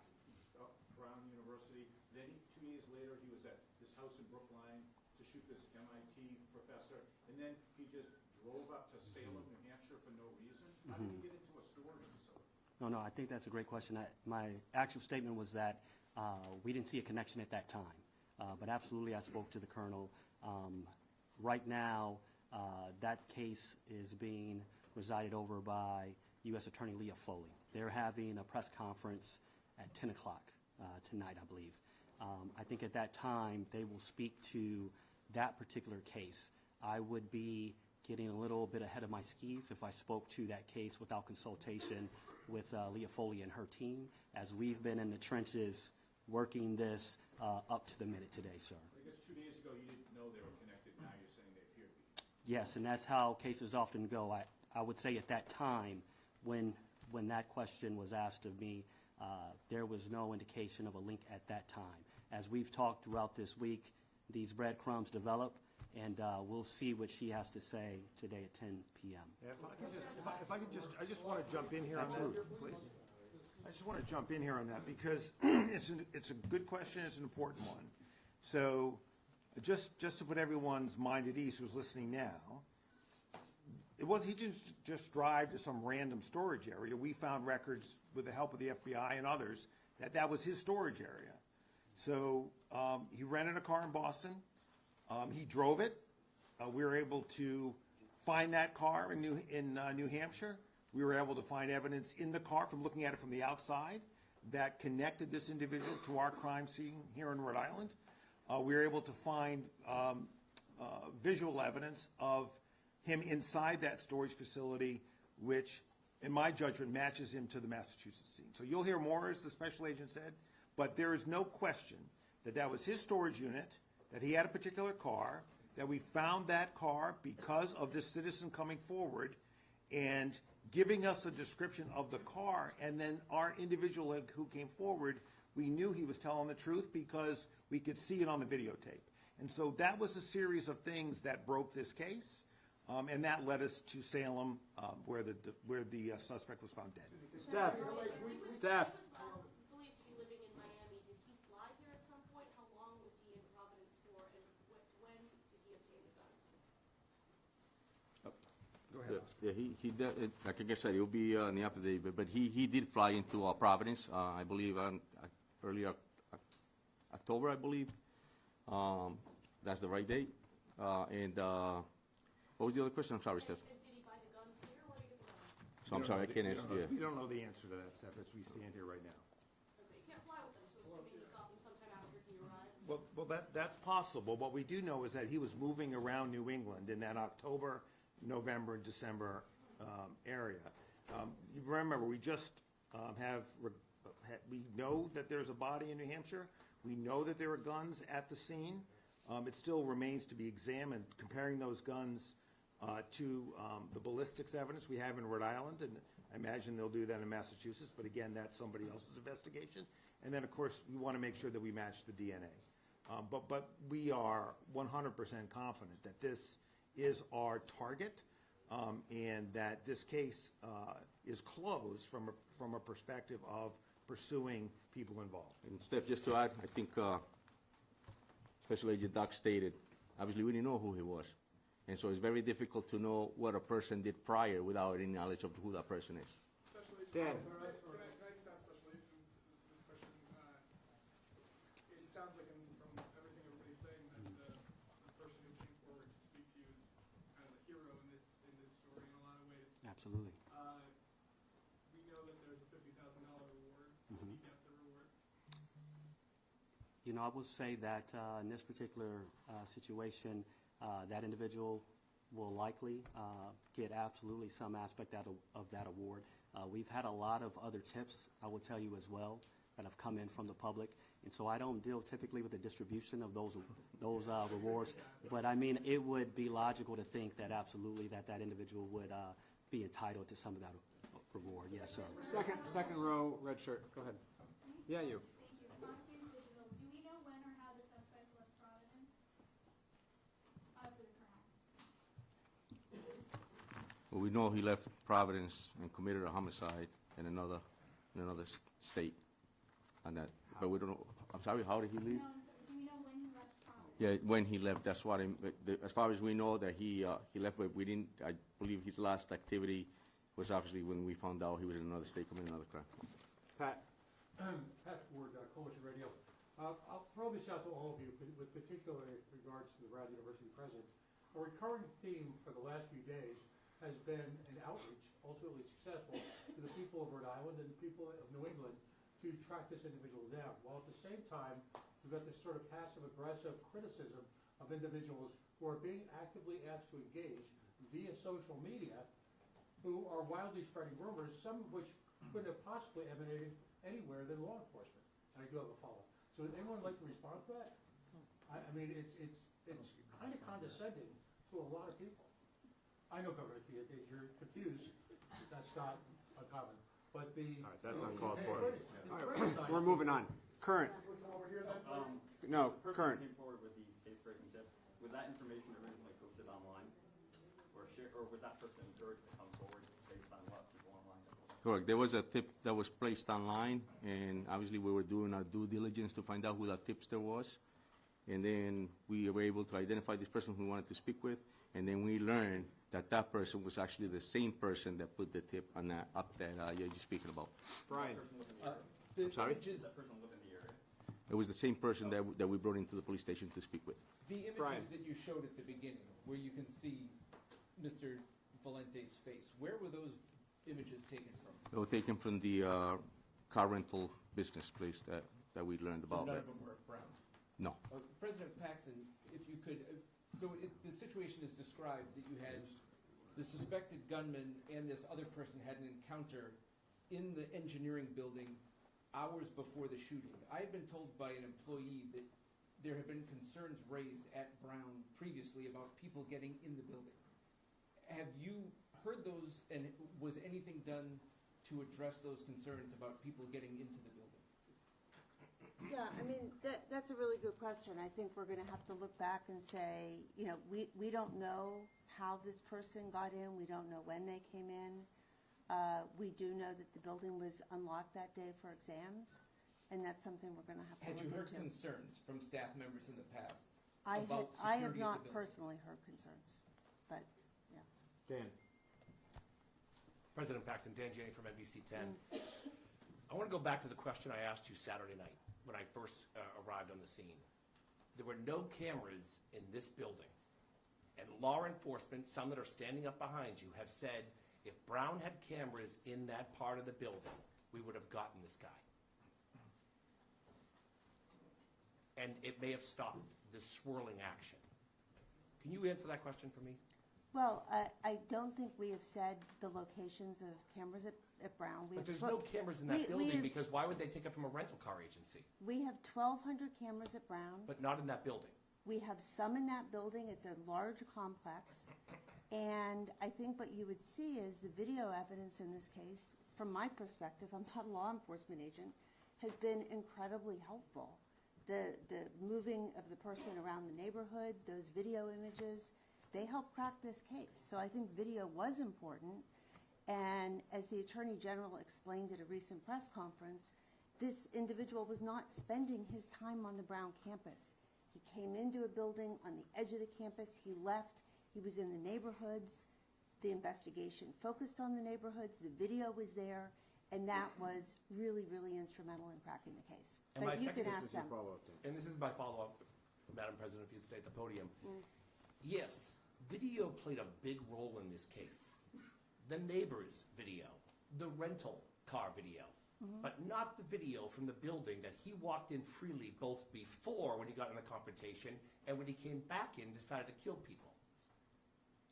up Brown University, then 2 days later he was at this house in Brookline to shoot this MIT professor, and then he just drove up to Salem, New Hampshire for no reason? How did he get into a storage facility? No, I think that's a great question. My actual statement was that we didn't see a connection at that time. But absolutely, I spoke to the colonel. Right now, that case is being presided over by U.S. Attorney Leah Foley. They're having a press conference at 10 o'clock tonight, I believe. I think at that time, they will speak to that particular case. I would be getting a little bit ahead of my skis if I spoke to that case without consultation with Leah Foley and her team, as we've been in the trenches working this up to the minute today, sir. I guess 2 days ago you didn't know they were connected, now you're saying they appear to be. Yes, and that's how cases often go. I would say at that time, when that question was asked of me, there was no indication of a link at that time. As we've talked throughout this week, these breadcrumbs develop, and we'll see what she has to say today at 10 p.m. If I could I just want to jump in here on that, please. I just want to jump in here on that because it's a good question. It's an important one. So just to put everyone's mind at ease who's listening now, he didn't just drive to some random storage area. We found records with the help of the FBI and others that was his storage area. So he rented a car in Boston. He drove it. We were able to find that car in New Hampshire. We were able to find evidence in the car from looking at it from the outside that connected this individual to our crime scene here in Rhode Island. We were able to find visual evidence of him inside that storage facility, which, in my judgment, matches him to the Massachusetts scene. So you'll hear more, as the special agent said, but there is no question that was his storage unit, that he had a particular car, that we found that car because of this citizen coming forward and giving us a description of the car, and then our individual who came forward, we knew he was telling the truth because we could see it on the videotape. And so that was a series of things that broke this case, and that led us to Salem, where the suspect was found dead. Staff. Believed to be living in Miami. Did he fly here at some point? How long was he in Providence for, and when did he obtain the guns? Go ahead. Yeah, he did, like I said, it'll be in the affidavit, but he did fly into Providence, I believe, early October, I believe. That's the right date. And what was the other question? I'm sorry, Steph. Did he buy the guns here, or did he get the guns? So I'm sorry, I can't answer. Yeah. We don't know the answer to that, Steph, as we stand here right now. Okay, you can't fly with them, so assuming he got them sometime after he arrived? Well, that's possible. What we do know is that he was moving around New England in that October, November, and December area. You remember, we just we know that there's a body in New Hampshire. We know that there are guns at the scene. It still remains to be examined, comparing those guns to the ballistics evidence we have in Rhode Island, and I imagine they'll do that in Massachusetts, but again, that's somebody else's investigation. And then, of course, we want to make sure that we match the DNA. But we are 100% confident that this is our target, and that this case is closed from a perspective of pursuing people involved. And Steph, just to add, I think Special Agent Doc stated, obviously we didn't know who he was. And so it's very difficult to know what a person did prior without any knowledge of who that person is. Dan. Can I just ask Special Agent this question? It sounds like from everything everybody's saying that the person who came forward to speak to you is kind of a hero in this story in a lot of ways. Absolutely. We know that there's a $50,000 reward. Did he get the reward? You know, I will say that in this particular situation, that individual will likely get absolutely some aspect of that award. We've had a lot of other tips, I will tell you as well, that have come in from the public. And so I don't deal typically with the distribution of those rewards. But I mean, it would be logical to think that absolutely that individual would be entitled to some of that reward. Yes, sir. Second row, red shirt. Go ahead. Yeah, you. Thank you. Fox News Digital, do we know when or how the suspects left Providence? For the crime. Well, we know he left Providence and committed a homicide in another state. And that, but we don't know. I'm sorry. How did he leave? No, so do we know when he left Providence? Yeah, when he left. That's what as far as we know that he left. But we didn't. I believe his last activity was obviously when we found out he was in another state committing another crime. Pat. Pat Ford, Coalition Radio. I'll throw this out to all of you, with particular regards to the Brown University president. A recurring theme for the last few days has been an outreach, ultimately successful, to the people of Rhode Island and the people of New England to track this individual down. While at the same time, we've got this sort of passive-aggressive criticism of individuals who are being actively asked to engage via social media, who are wildly spreading rumors, some of which couldn't have possibly emanated anywhere than law enforcement. And I do have a follow-up. So would anyone like to respond to that? I mean, it's kind of condescending to a lot of people. I know, Governor, if you're confused, that's not uncommon. But the... All right, that's uncalled for. All right, we're moving on. Current. No, current. Came forward with the case-breaking tip. Was that information originally posted online? Or was that person encouraged to come forward based on what people online? Correct. There was a tip that was placed online, and obviously we were doing our due diligence to find out who that tipster was. And then we were able to identify this person who we wanted to speak with, and then we learned that that person was actually the same person that put the tip on that up that you're just speaking about. Brian. I'm sorry? That person live in the area? It was the same person that we brought into the police station to speak with. The images Brian. that you showed at the beginning, where you can see Mr. Valente's face, where were those images taken from? They were taken from the car rental business place that we learned So about. none of them were at Brown? No. President Paxson, if you could, the situation is described that you had the suspected gunman and this other person had an encounter in the engineering building hours before the shooting. I had been told by an employee that there had been concerns raised at Brown previously about people getting in the building. Have you heard those, and was anything done to address those concerns about people getting into the building? Yeah, I mean, that's a really good question. I think we're going to have to look back and say, you know, we don't know how this person got in. We don't know when they came in. We do know that the building was unlocked that day for exams, and that's something we're going to have to Had look you heard into. concerns from staff members in the past I about have security not at the building? personally heard concerns, but, yeah. Dan. President Paxson, Dan Janney from NBC 10. I want to go back to the question I asked you Saturday night when I first arrived on the scene. There were no cameras in this building, and law enforcement, some that are standing up behind you, have said if Brown had cameras in that part of the building, we would have gotten this guy. And it may have stopped this swirling action. Can you answer that question for me? Well, I don't think we have said the locations of cameras at Brown. But there's no cameras in that building because why would they take it from a rental car agency? We have 1,200 cameras at Brown. But not in that building. We have some in that building. It's a large complex. And I think what you would see is the video evidence in this case, from my perspective, I'm not a law enforcement agent, has been incredibly helpful. The moving of the person around the neighborhood, those video images, they help crack this case. So I think video was important. And as the Attorney General explained at a recent press conference, this individual was not spending his time on the Brown campus. He came into a building on the edge of the campus. He left. He was in the neighborhoods. The investigation focused on the neighborhoods. The video was there. And that was really, really instrumental in cracking the case. And but my you second can ask them. And this is my follow-up, Madam President, if you'd stay at the podium. Yes, video played a big role in this case. The neighbor's video, the rental car video, but not the video from the building that he walked in freely both before when he got in a confrontation and when he came back in and decided to kill people.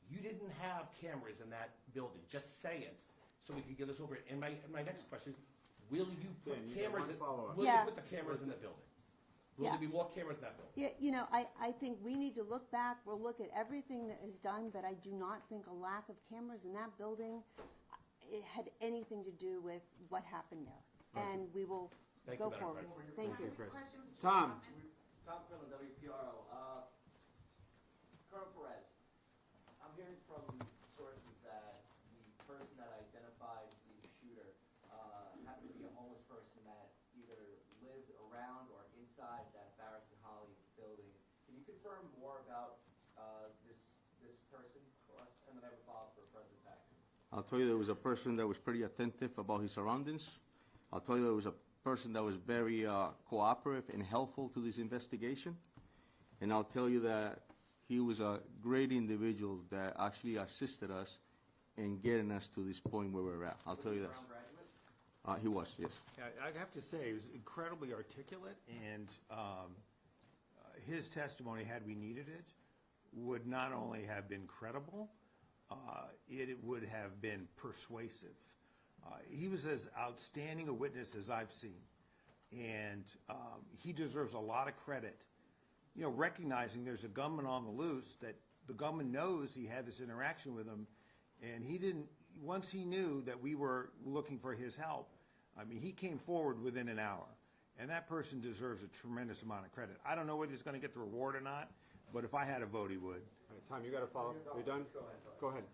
You didn't have cameras in that building, just say it. so we can get this over it. And my next question is, will you put Dan, you got cameras? one follow-up. Will Yeah. you put the cameras in the building? Will Yeah. there be more cameras in that building? Yeah, I think we need to look back, we'll look at everything that is done, but I do not think a lack of cameras in that building, it had anything to do with what happened there. And we will Thank go you, Madam forward. President. Thank you. Chris. Tom Quinlan, WPRO. Colonel Perez, I'm hearing from sources that the person that identified the shooter happened to be a homeless person that either lived around or inside that Barris and Holly building. Can you confirm more about this person for us? And then I have a follow-up for President Paxton. I'll tell you there was a person that was pretty attentive about his surroundings. I'll tell you there was a person that was very cooperative and helpful to this investigation. And I'll tell you that he was a great individual that actually assisted us in getting us to this point where we're at. I'll tell you that. Brown graduate? He was, yes. Yeah, I have to say, he was incredibly articulate, and his testimony, had we needed it, would not only have been credible, it would have been persuasive. He was as outstanding a witness as I've seen, and he deserves a lot of credit. You know, recognizing there's a gunman on the loose, that the gunman knows he had this interaction with him, and he didn't, once he knew that we were looking for his help, I mean, he came forward within an hour, and that person deserves a tremendous amount of credit. I don't know whether he's going to get the reward or not, but if I had a vote, he would. All right, Tom, you got to follow. Are you done? Go ahead.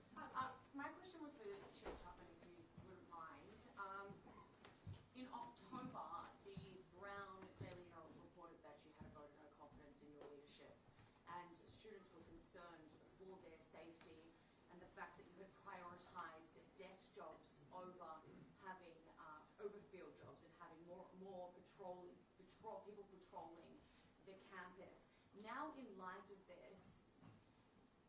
My question was for Chair Chapman, if you wouldn't mind. In October, the Brown Daily Herald reported that you had a vote of no confidence in your leadership, and students were concerned for their safety and the fact that you had prioritized desk jobs over having over field jobs and having more people patrolling the campus. Now, in light of this,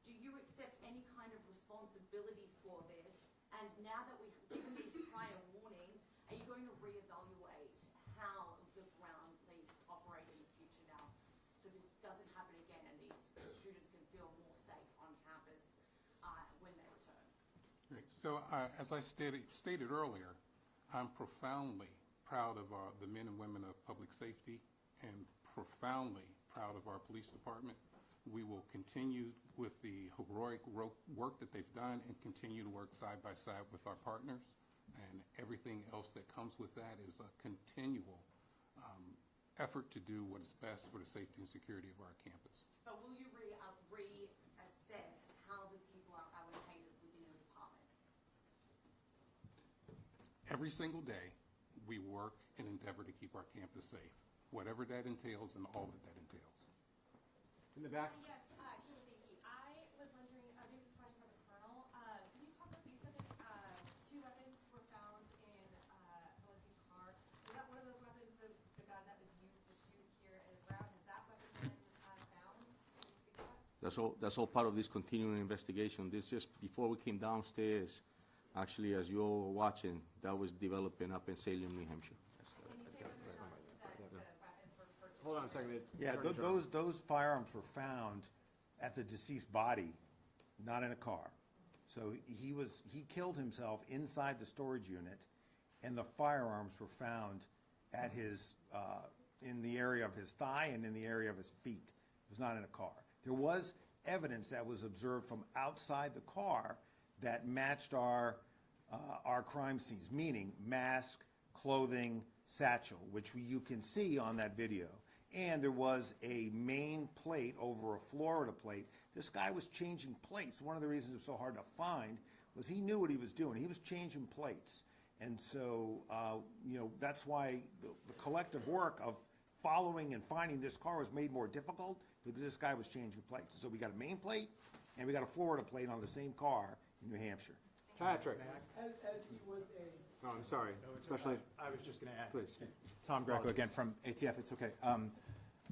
do you accept any kind of responsibility for this? And now that we've given these prior warnings, are you going to reevaluate how the Brown police operate in the future now, so this doesn't happen again and these students can feel more safe on campus when they return? Great. So as I stated earlier, I'm profoundly proud of the men and women of public safety and profoundly proud of our police department. We will continue with the heroic work that they've done and continue to work side by side with our partners. And everything else that comes with that is a continual effort to do what is best for the safety and security of our campus. But will you reassess how the people are allocated within the department? Every single day, we work and endeavor to keep our campus safe, whatever that entails and all that entails. In the back. Yes, Kimberly Bakey. I was wondering, maybe this question for the Colonel. Can you talk about, you said that 2 weapons were found in Valente's car. Was that one of those weapons, the gun that was used to shoot here in Brown? Has that weapon been found? Can you speak to that? That's all part of this continuing investigation. This just, before we came downstairs, actually, as you all were watching, that was developing up in Salem, New Hampshire. Hold on a second. Yeah, those firearms were found at the deceased body, not in a car. So he killed himself inside the storage unit, and the firearms were found at his in the area of his thigh and in the area of his feet. It was not in a car. There was evidence that was observed from outside the car that matched our crime scenes, meaning mask, clothing, satchel, which you can see on that video. And there was a main plate over a Florida plate. This guy was changing plates. One of the reasons it was so hard to find was he knew what he was doing. He was changing plates. And so, that's why the collective work of following and finding this car was made more difficult, because this guy was changing plates. So we got a main plate, and we got a Florida plate on the same car in New Hampshire. Patrick. As he was a... Oh, I'm sorry. Especially. I was just going to add. Please. Tom Greco again from ATF. It's okay.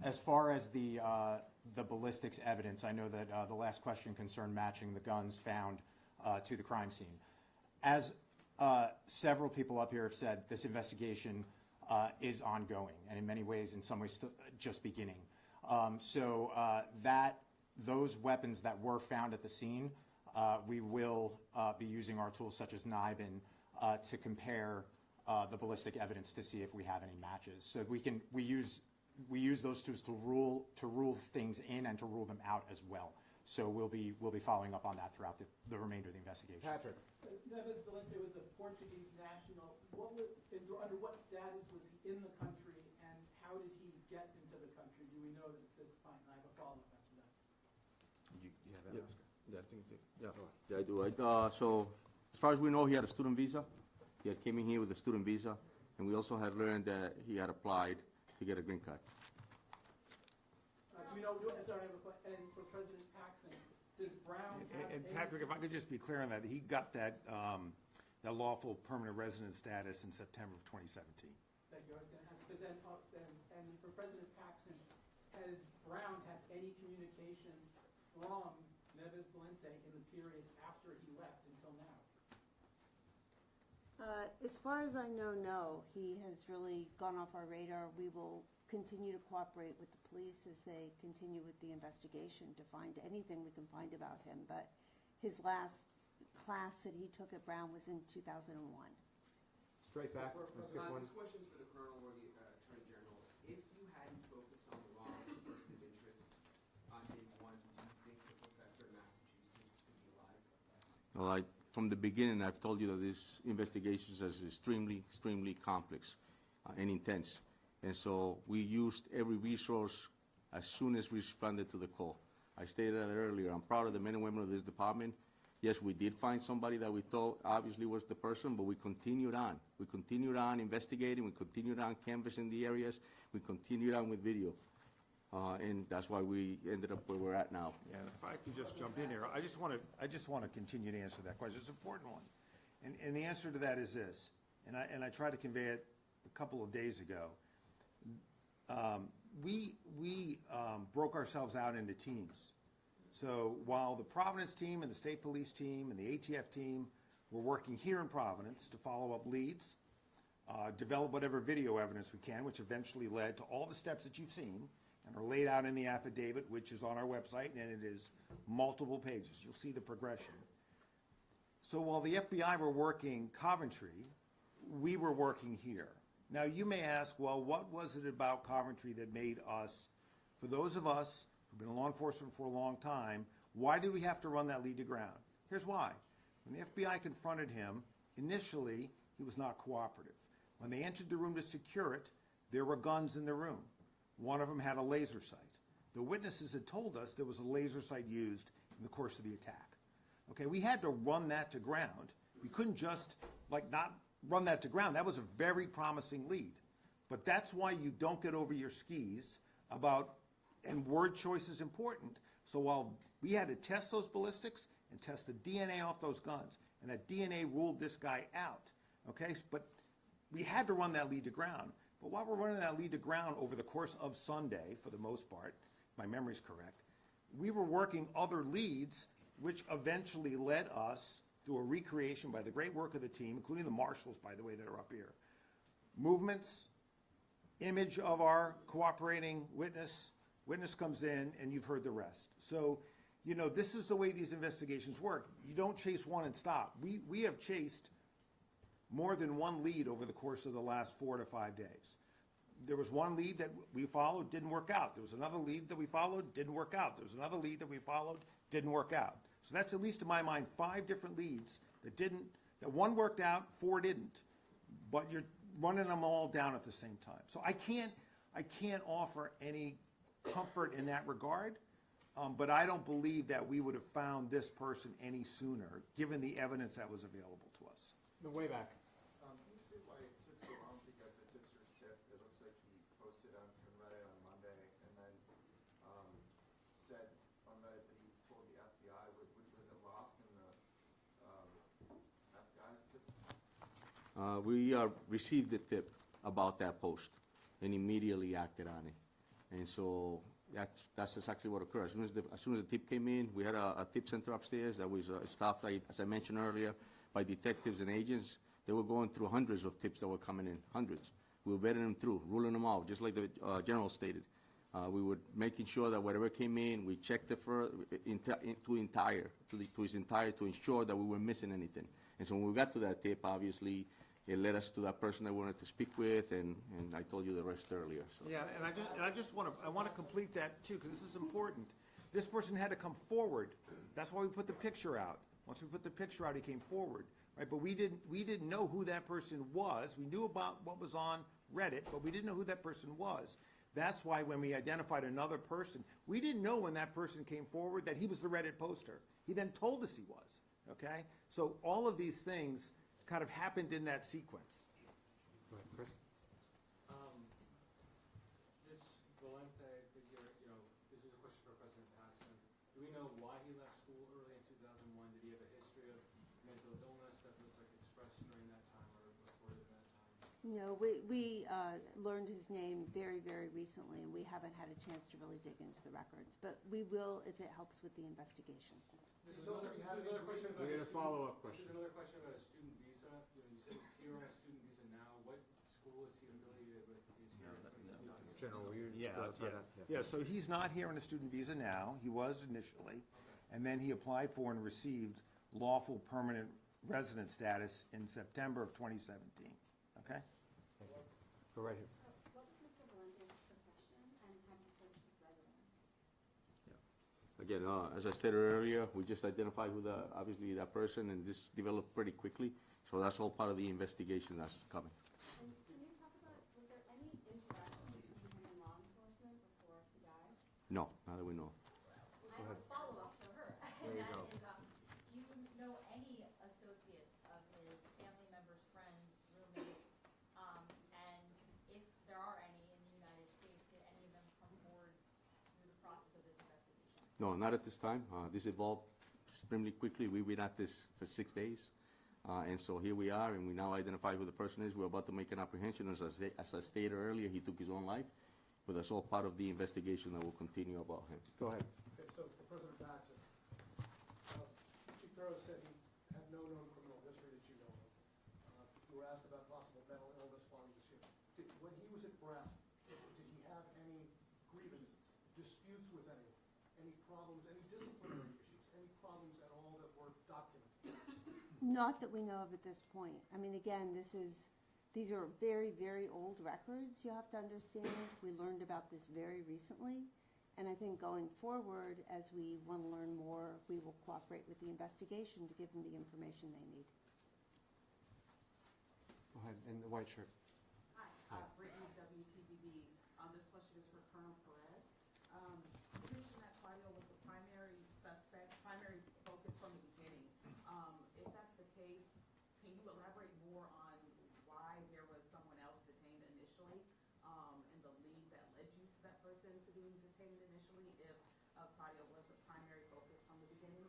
As far as the ballistics evidence, I know that the last question concerned matching the guns found to the crime scene. As several people up here have said, this investigation is ongoing, and in many ways, in some ways, just beginning. Those weapons that were found at the scene, we will be using our tools such as NIBIN to compare the ballistic evidence to see if we have any matches. So we use those tools to rule things in and to rule them out as well. So we'll be following up on that throughout the remainder of the investigation. Patrick. Neves Valente was a Portuguese national. Under what status was he in the country, and how did he get into the country? Do we know that at this point? I have a follow-up after that. You have that, Oscar? Yeah, I think, yeah, I do. So as far as we know, he had a student visa. He had came in here with a student visa, and we also had learned that he had applied to get a green card. Do we know, sorry, I have a question. And for President Paxson, does Brown have And any- Patrick, if I could just be clear on that, he got that lawful permanent resident status in September of 2017. Thank you. I was going to ask, but then, and for President Paxson, has Brown had any communication from Neves Valente in the period after he left until now? As far as I know, no. He has really gone off our radar. We will continue to cooperate with the police as they continue with the investigation to find anything we can find about him. But his last class that he took at Brown was in 2001. Straight back. Let's skip one. This question's for the Colonel or the Attorney General. If you hadn't focused on the wrong person of interest on day one, do you think the professor in Massachusetts could be alive? Well, from the beginning, I've told you that this investigation is extremely, extremely complex and intense. And so we used every resource as soon as we responded to the call. I stated that earlier. I'm proud of the men and women of this department. Yes, we did find somebody that we thought obviously was the person, but we continued on. We continued on investigating. We continued on canvassing the areas. We continued on with video. And that's why we ended up where we're at now. Yeah, if I could just jump in here, I just want to continue to answer that question. It's an important one. And the answer to that is this, and I tried to convey it a couple of days ago. We broke ourselves out into teams. So while the Providence team and the state police team and the ATF team were working here in Providence to follow up leads, develop whatever video evidence we can, which eventually led to all the steps that you've seen and are laid out in the affidavit, which is on our website, and it is multiple pages. You'll see the progression. So while the FBI were working Coventry, we were working here. Now, you may ask, well, what was it about Coventry that made us, for those of us who've been in law enforcement for a long time, why did we have to run that lead to ground? Here's why. When the FBI confronted him, initially, he was not cooperative. When they entered the room to secure it, there were guns in the room. One of them had a laser sight. The witnesses had told us there was a laser sight used in the course of the attack. Okay, we had to run that to ground. We couldn't just, not run that to ground. That was a very promising lead. But that's why you don't get over your skis about, and word choice is important. So while we had to test those ballistics and test the DNA off those guns, and that DNA ruled this guy out, okay? But we had to run that lead to ground. But while we're running that lead to ground over the course of Sunday, for the most part, if my memory's correct, we were working other leads, which eventually led us through a recreation by the great work of the team, including the marshals, by the way, that are up here. Movements, image of our cooperating witness comes in, and you've heard the rest. So, this is the way these investigations work. You don't chase one and stop. We have chased more than one lead over the course of the last 4 to 5 days. There was one lead that we followed, didn't work out. There was another lead that we followed, didn't work out. There was another lead that we followed, didn't work out. So that's, at least in my mind, 5 different leads that one worked out, 4 didn't. But you're running them all down at the same time. So I can't offer any comfort in that regard, but I don't believe that we would have found this person any sooner, given the evidence that was available to us. The way back. Can you say why it took so long to get the tipster's tip? It looks like he posted on Reddit on Monday and then said on Reddit that he told the FBI. Was it lost in the FBI's tip? We received the tip about that post and immediately acted on it. And so that's exactly what occurred. As soon as the tip came in, we had a tip center upstairs that was staffed, as I mentioned earlier, by detectives and agents. They were going through hundreds of tips that were coming in, hundreds. We were vetting them through, ruling them out, just like the general stated. We were making sure that whatever came in, we checked it to ensure that we weren't missing anything. And so when we got to that tip, obviously, it led us to that person I wanted to speak with, and I told you the rest earlier, so. Yeah, and I just want to complete that too, because this is important. This person had to come forward. That's why we put the picture out. Once we put the picture out, he came forward, right? But we didn't know who that person was. We knew about what was on Reddit, but we didn't know who that person was. That's why when we identified another person, we didn't know when that person came forward that he was the Reddit poster. He then told us he was, okay? So all of these things kind of happened in that sequence. Go ahead, Chris. This Valente figure, this is a question for President Paxson. Do we know why he left school early in 2001? Did he have a history of mental illness that was expressed during that time or reported at that time? No, we learned his name very, very recently, and we haven't had a chance to really dig into the records. But we will if it helps with the investigation. This is another question about We had a follow-up This question. is another question about a student visa. You said he's here on a student visa now. What school is he affiliated with if he's here? Since he's not here? General, we Yeah, clarified yeah. that, Yeah, so he's not here on a student visa now. He was initially. And then he applied for and received lawful permanent resident status in September of 2017. Okay? Go right here. What was Mr. Valente's profession, and have you searched his residence? Again, as I stated earlier, we just identified who obviously that person, and this developed pretty quickly. So that's all part of the investigation that's coming. And can you talk about, was there any interaction between him and law enforcement before he died? No, not that we know. I have a follow-up for her. There you And go. that is, do you know any associates of his family members, friends, roommates, and if there are any in the United States, did any of them come forward through the process of this investigation? No, not at this time. This evolved extremely quickly. We've been at this for 6 days. And so here we are, and we now identify who the person is. We're about to make an apprehension. As I stated earlier, he took his own life, but that's all part of the investigation that will continue about him. Go ahead. Okay, so for President Paxson, Chief Farrow said he had no known criminal history that you know of. You were asked about possible mental illness while he was here. When he was at Brown, did he have any grievances, disputes with anyone, any problems, any disciplinary issues, any problems at all that were documented? Not that we know of at this point. I mean, again, these are very, very old records, you have to understand. We learned about this very recently. And I think going forward, as we want to learn more, we will cooperate with the investigation to give them the information they need. Go ahead, in the white shirt. Hi, Brittany, WCBB. This question is for Colonel Perez. You mentioned that Claudio was the primary suspect, primary focus from the beginning. If that's the case, can you elaborate more on why there was someone else detained initially, and the lead that led you to that person to being detained initially, if Claudio was the primary focus from the beginning?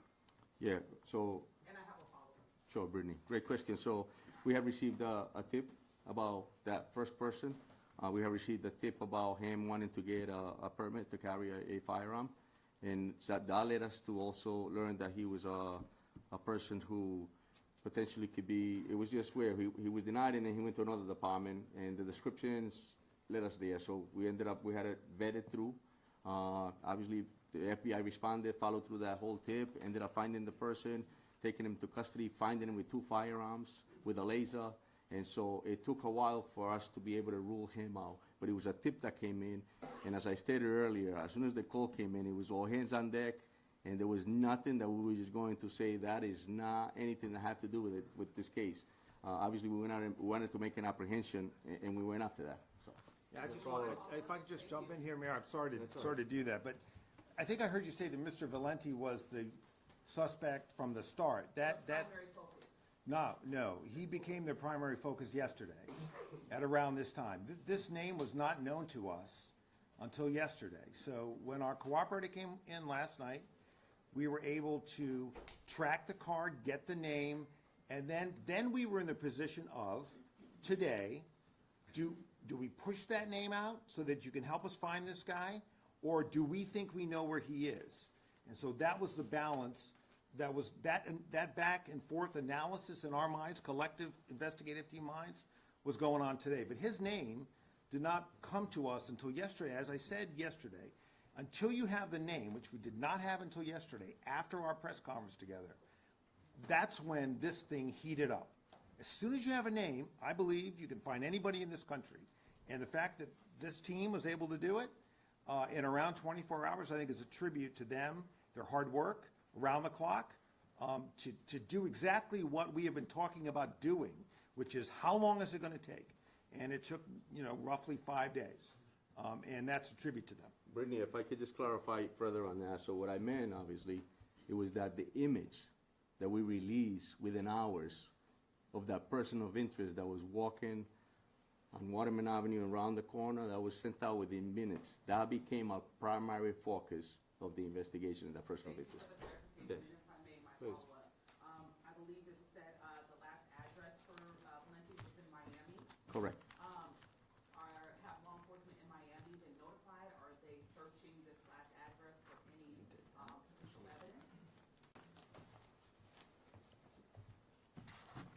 Yeah, so. And I have a follow-up. Sure, Brittany. Great question. So we have received a tip about that first person. We have received a tip about him wanting to get a permit to carry a firearm. And so that led us to also learn that he was a person who potentially could be, it was just where he was denied, and then he went to another department, and the descriptions led us there. So we had it vetted through. Obviously, the FBI responded, followed through that whole tip, ended up finding the person, taking him to custody, finding him with 2 firearms, with a laser. And so it took a while for us to be able to rule him out. But it was a tip that came in, and as I stated earlier, as soon as the call came in, it was all hands on deck, and there was nothing that we were just going to say that is not anything that have to do with it, with this case. Obviously, we wanted to make an apprehension, and we went after that. So. Yeah, I just want, if I could just jump in here, Mayor, I'm sorry to do that, but I think I heard you say that Mr. Valenti was the suspect from the start. No, he became the primary focus yesterday at around this time. This name was not known to us until yesterday. So when our cooperator came in last night, we were able to track the card, get the name, and then we were in the position of, today, do we push that name out so that you can help us find this guy? Or do we think we know where he is? And so that was the balance. That was that back and forth analysis in our minds, collective investigative team minds, was going on today. But his name did not come to us until yesterday. As I said yesterday, until you have the name, which we did not have until yesterday, after our press conference together, That's when this thing heated up. As soon as you have a name, I believe you can find anybody in this country. And the fact that this team was able to do it in around 24 hours, I think is a tribute to them, their hard work around the clock, to do exactly what we have been talking about doing, which is how long is it going to take? And it took, roughly 5 days. And that's a tribute to them. Brittany, if I could just clarify further on that. So what I meant, obviously, it was that the image that we released within hours of that person of interest that was walking on Waterman Avenue around the corner, that was sent out within minutes. That became a primary focus of the investigation of that person of interest. Yes. If I may, my Please. follow-up. I believe it said the last address for Valenti was in Miami. Correct. Have law enforcement in Miami been notified? Are they searching this last address for any potential evidence?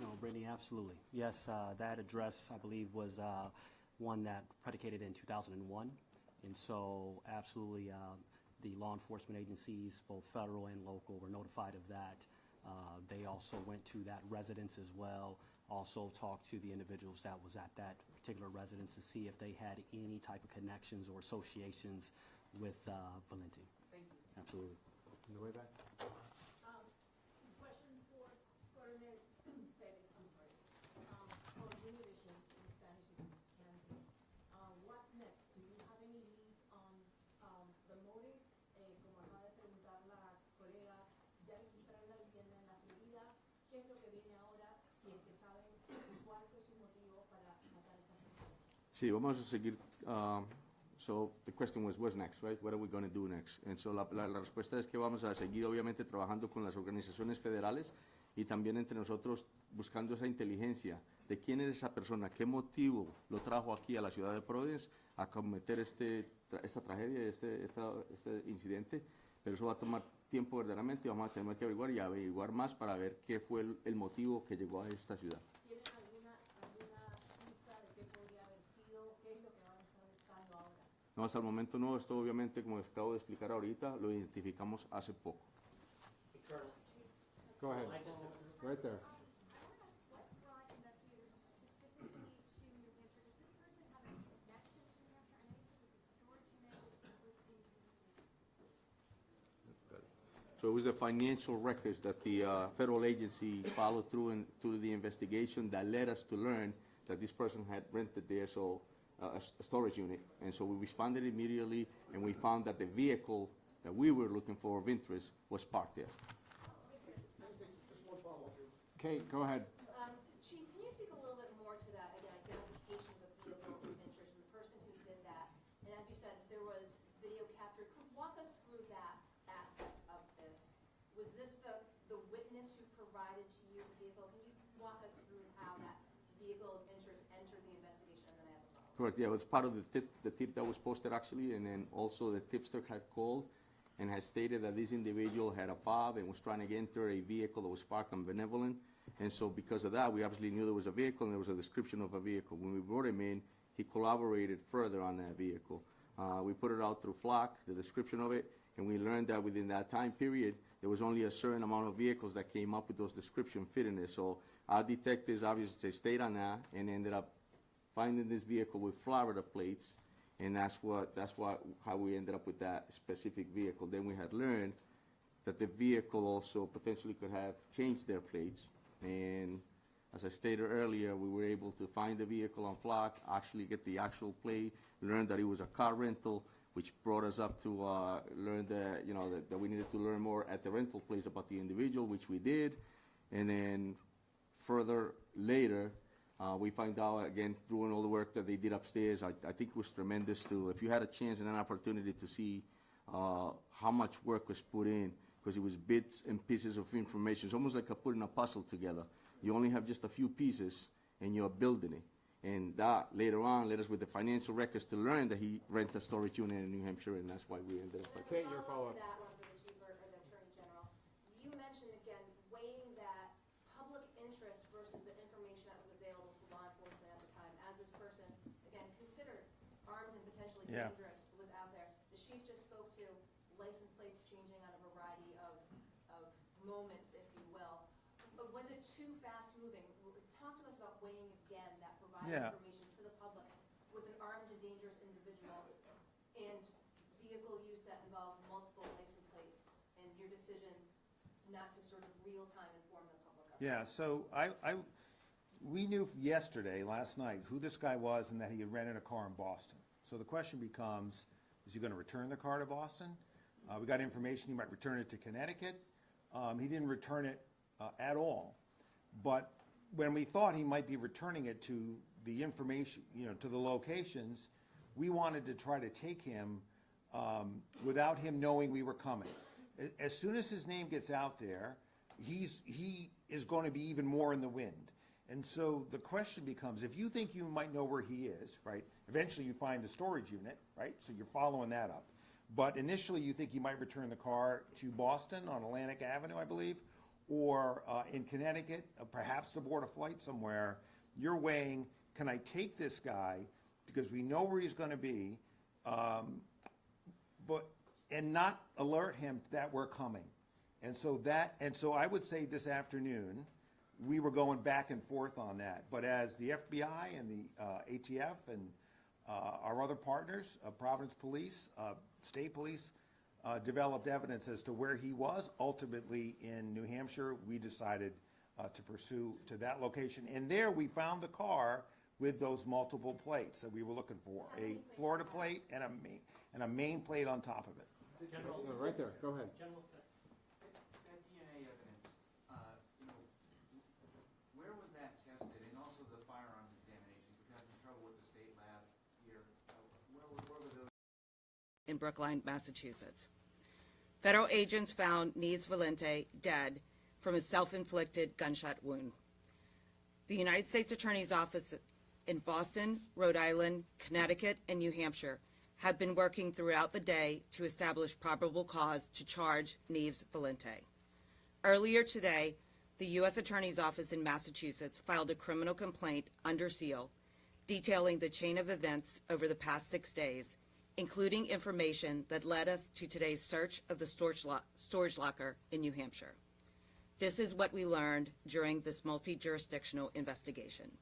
No, Brittany, absolutely. Yes, that address, I believe, was one that predicated in 2001. And so absolutely, the law enforcement agencies, both federal and local, were notified of that. They also went to that residence as well, also talked to the individuals that was at that particular residence to see if they had any type of connections or associations with Valenti. Thank you. Absolutely. On the way back? Question for Coronel Perez, I'm sorry. For Univision in Spanish and Kansas. What's next? Do you have any leads on the motives? Como acaba de preguntar la colega, ya registraron la vivienda en la Florida. ¿Qué es lo que viene ahora? Si es que saben cuál fue su motivo para matar a esa persona. Sí, vamos a seguir. So the question was, what's next, right? What are we going to do next? And so la respuesta es que vamos a seguir, obviamente, trabajando con las organizaciones federales y también entre nosotros buscando esa inteligencia de quién es esa persona, qué motivo lo trajo aquí a la ciudad de Providence a cometer esta tragedia, este incidente. Pero eso va a tomar tiempo verdaderamente y vamos a tener que averiguar más para ver qué fue el motivo que llegó a esta ciudad. ¿Tienen alguna pista de qué podría haber sido? ¿Qué es lo que van a estar buscando ahora? No, hasta el momento no. Esto obviamente, como acabo de explicar ahorita, lo identificamos hace poco. Go ahead. Right there. What brought investigators specifically to New Hampshire? Does this person have a connection to New Hampshire? I know you said that the storage unit was in DC. So it was the financial records that the federal agency followed through the investigation that led us to learn that this person had rented there, a storage unit. And so we responded immediately, and we found that the vehicle that we were looking for of interest was parked there. Kate, go ahead. Chief, can you speak a little bit more to that, again, identification of the vehicle of interest and the person who did that? And as you said, there was video captured. Walk us through that aspect of this. Was this the witness who provided to you the vehicle? Can you walk us through how that vehicle of interest entered the investigation? And then I have a follow-up. Correct, yeah, it was part of the tip that was posted actually, and then also the tipster had called and had stated that this individual had a fob and was trying to enter a vehicle that was parked on Benevolent. And so because of that, we obviously knew there was a vehicle and there was a description of a vehicle. When we brought him in, he collaborated further on that vehicle. We put it out through Flock, the description of it, and we learned that within that time period, there was only a certain amount of vehicles that came up with those description fitting it. So our detectives obviously stayed on that and ended up finding this vehicle with Florida plates, and that's how we ended up with that specific vehicle. Then we had learned that the vehicle also potentially could have changed their plates. And as I stated earlier, we were able to find the vehicle on Flock, actually get the actual plate, learn that it was a car rental, which brought us up to learn that, that we needed to learn more at the rental place about the individual, which we did. And then further later, we find out, again, doing all the work that they did upstairs, I think it was tremendous too. If you had a chance and an opportunity to see how much work was put in, because it was bits and pieces of information. It's almost like putting a puzzle together. You only have just a few pieces, and you're building it. And that, later on, led us with the financial records to learn that he rented a storage unit in New Hampshire, and that's why we ended up. Kate, your follow-up. To that one for the Chief or the Attorney General. You mentioned, again, weighing that public interest versus the information that was available to law enforcement at the time, as this person, again, considered armed and potentially dangerous, was out there. The Chief just spoke to license plates changing on a variety of moments, if you will. was it too fast moving? Talk to us about weighing again that providing Yeah. information to the public with an armed and dangerous individual and vehicle use that involved multiple license plates and your decision not to sort of real time inform the public of it. Yeah, so we knew yesterday, last night, who this guy was and that he had rented a car in Boston. So the question becomes, is he going to return the car to Boston? We got information he might return it to Connecticut. He didn't return it at all. But when we thought he might be returning it to the information, to the locations, we wanted to try to take him without him knowing we were coming. As soon as his name gets out there, he is going to be even more in the wind. And so the question becomes, if you think you might know where he is, right, eventually you find the storage unit, right, so you're following that up. But initially you think he might return the car to Boston on Atlantic Avenue, I believe, or in Connecticut, perhaps to board a flight somewhere. You're weighing, can I take this guy, because we know where he's going to be, and not alert him that we're coming. And so I would say this afternoon, we were going back and forth on that. But as the FBI and the ATF and our other partners, Providence Police, State Police, developed evidence as to where he was, ultimately in New Hampshire, we decided to pursue to that location. And there we found the car with those multiple plates that we were looking for, a Florida plate and a Maine plate on top of it. Right there, go ahead. That DNA evidence, where was that tested? And also the firearms examinations, we've had some trouble with the state lab here. Where were those? In Brookline, Massachusetts. Federal agents found Neves Valente dead from a self-inflicted gunshot wound. The United States Attorney's Office in Boston, Rhode Island, Connecticut, and New Hampshire have been working throughout the day to establish probable cause to charge Neves Valente. Earlier today, the U.S. Attorney's Office in Massachusetts filed a criminal complaint under seal detailing the chain of events over the past 6 days, including information that led us to today's search of the storage locker in New Hampshire. This is what we learned during this multi-jurisdictional investigation.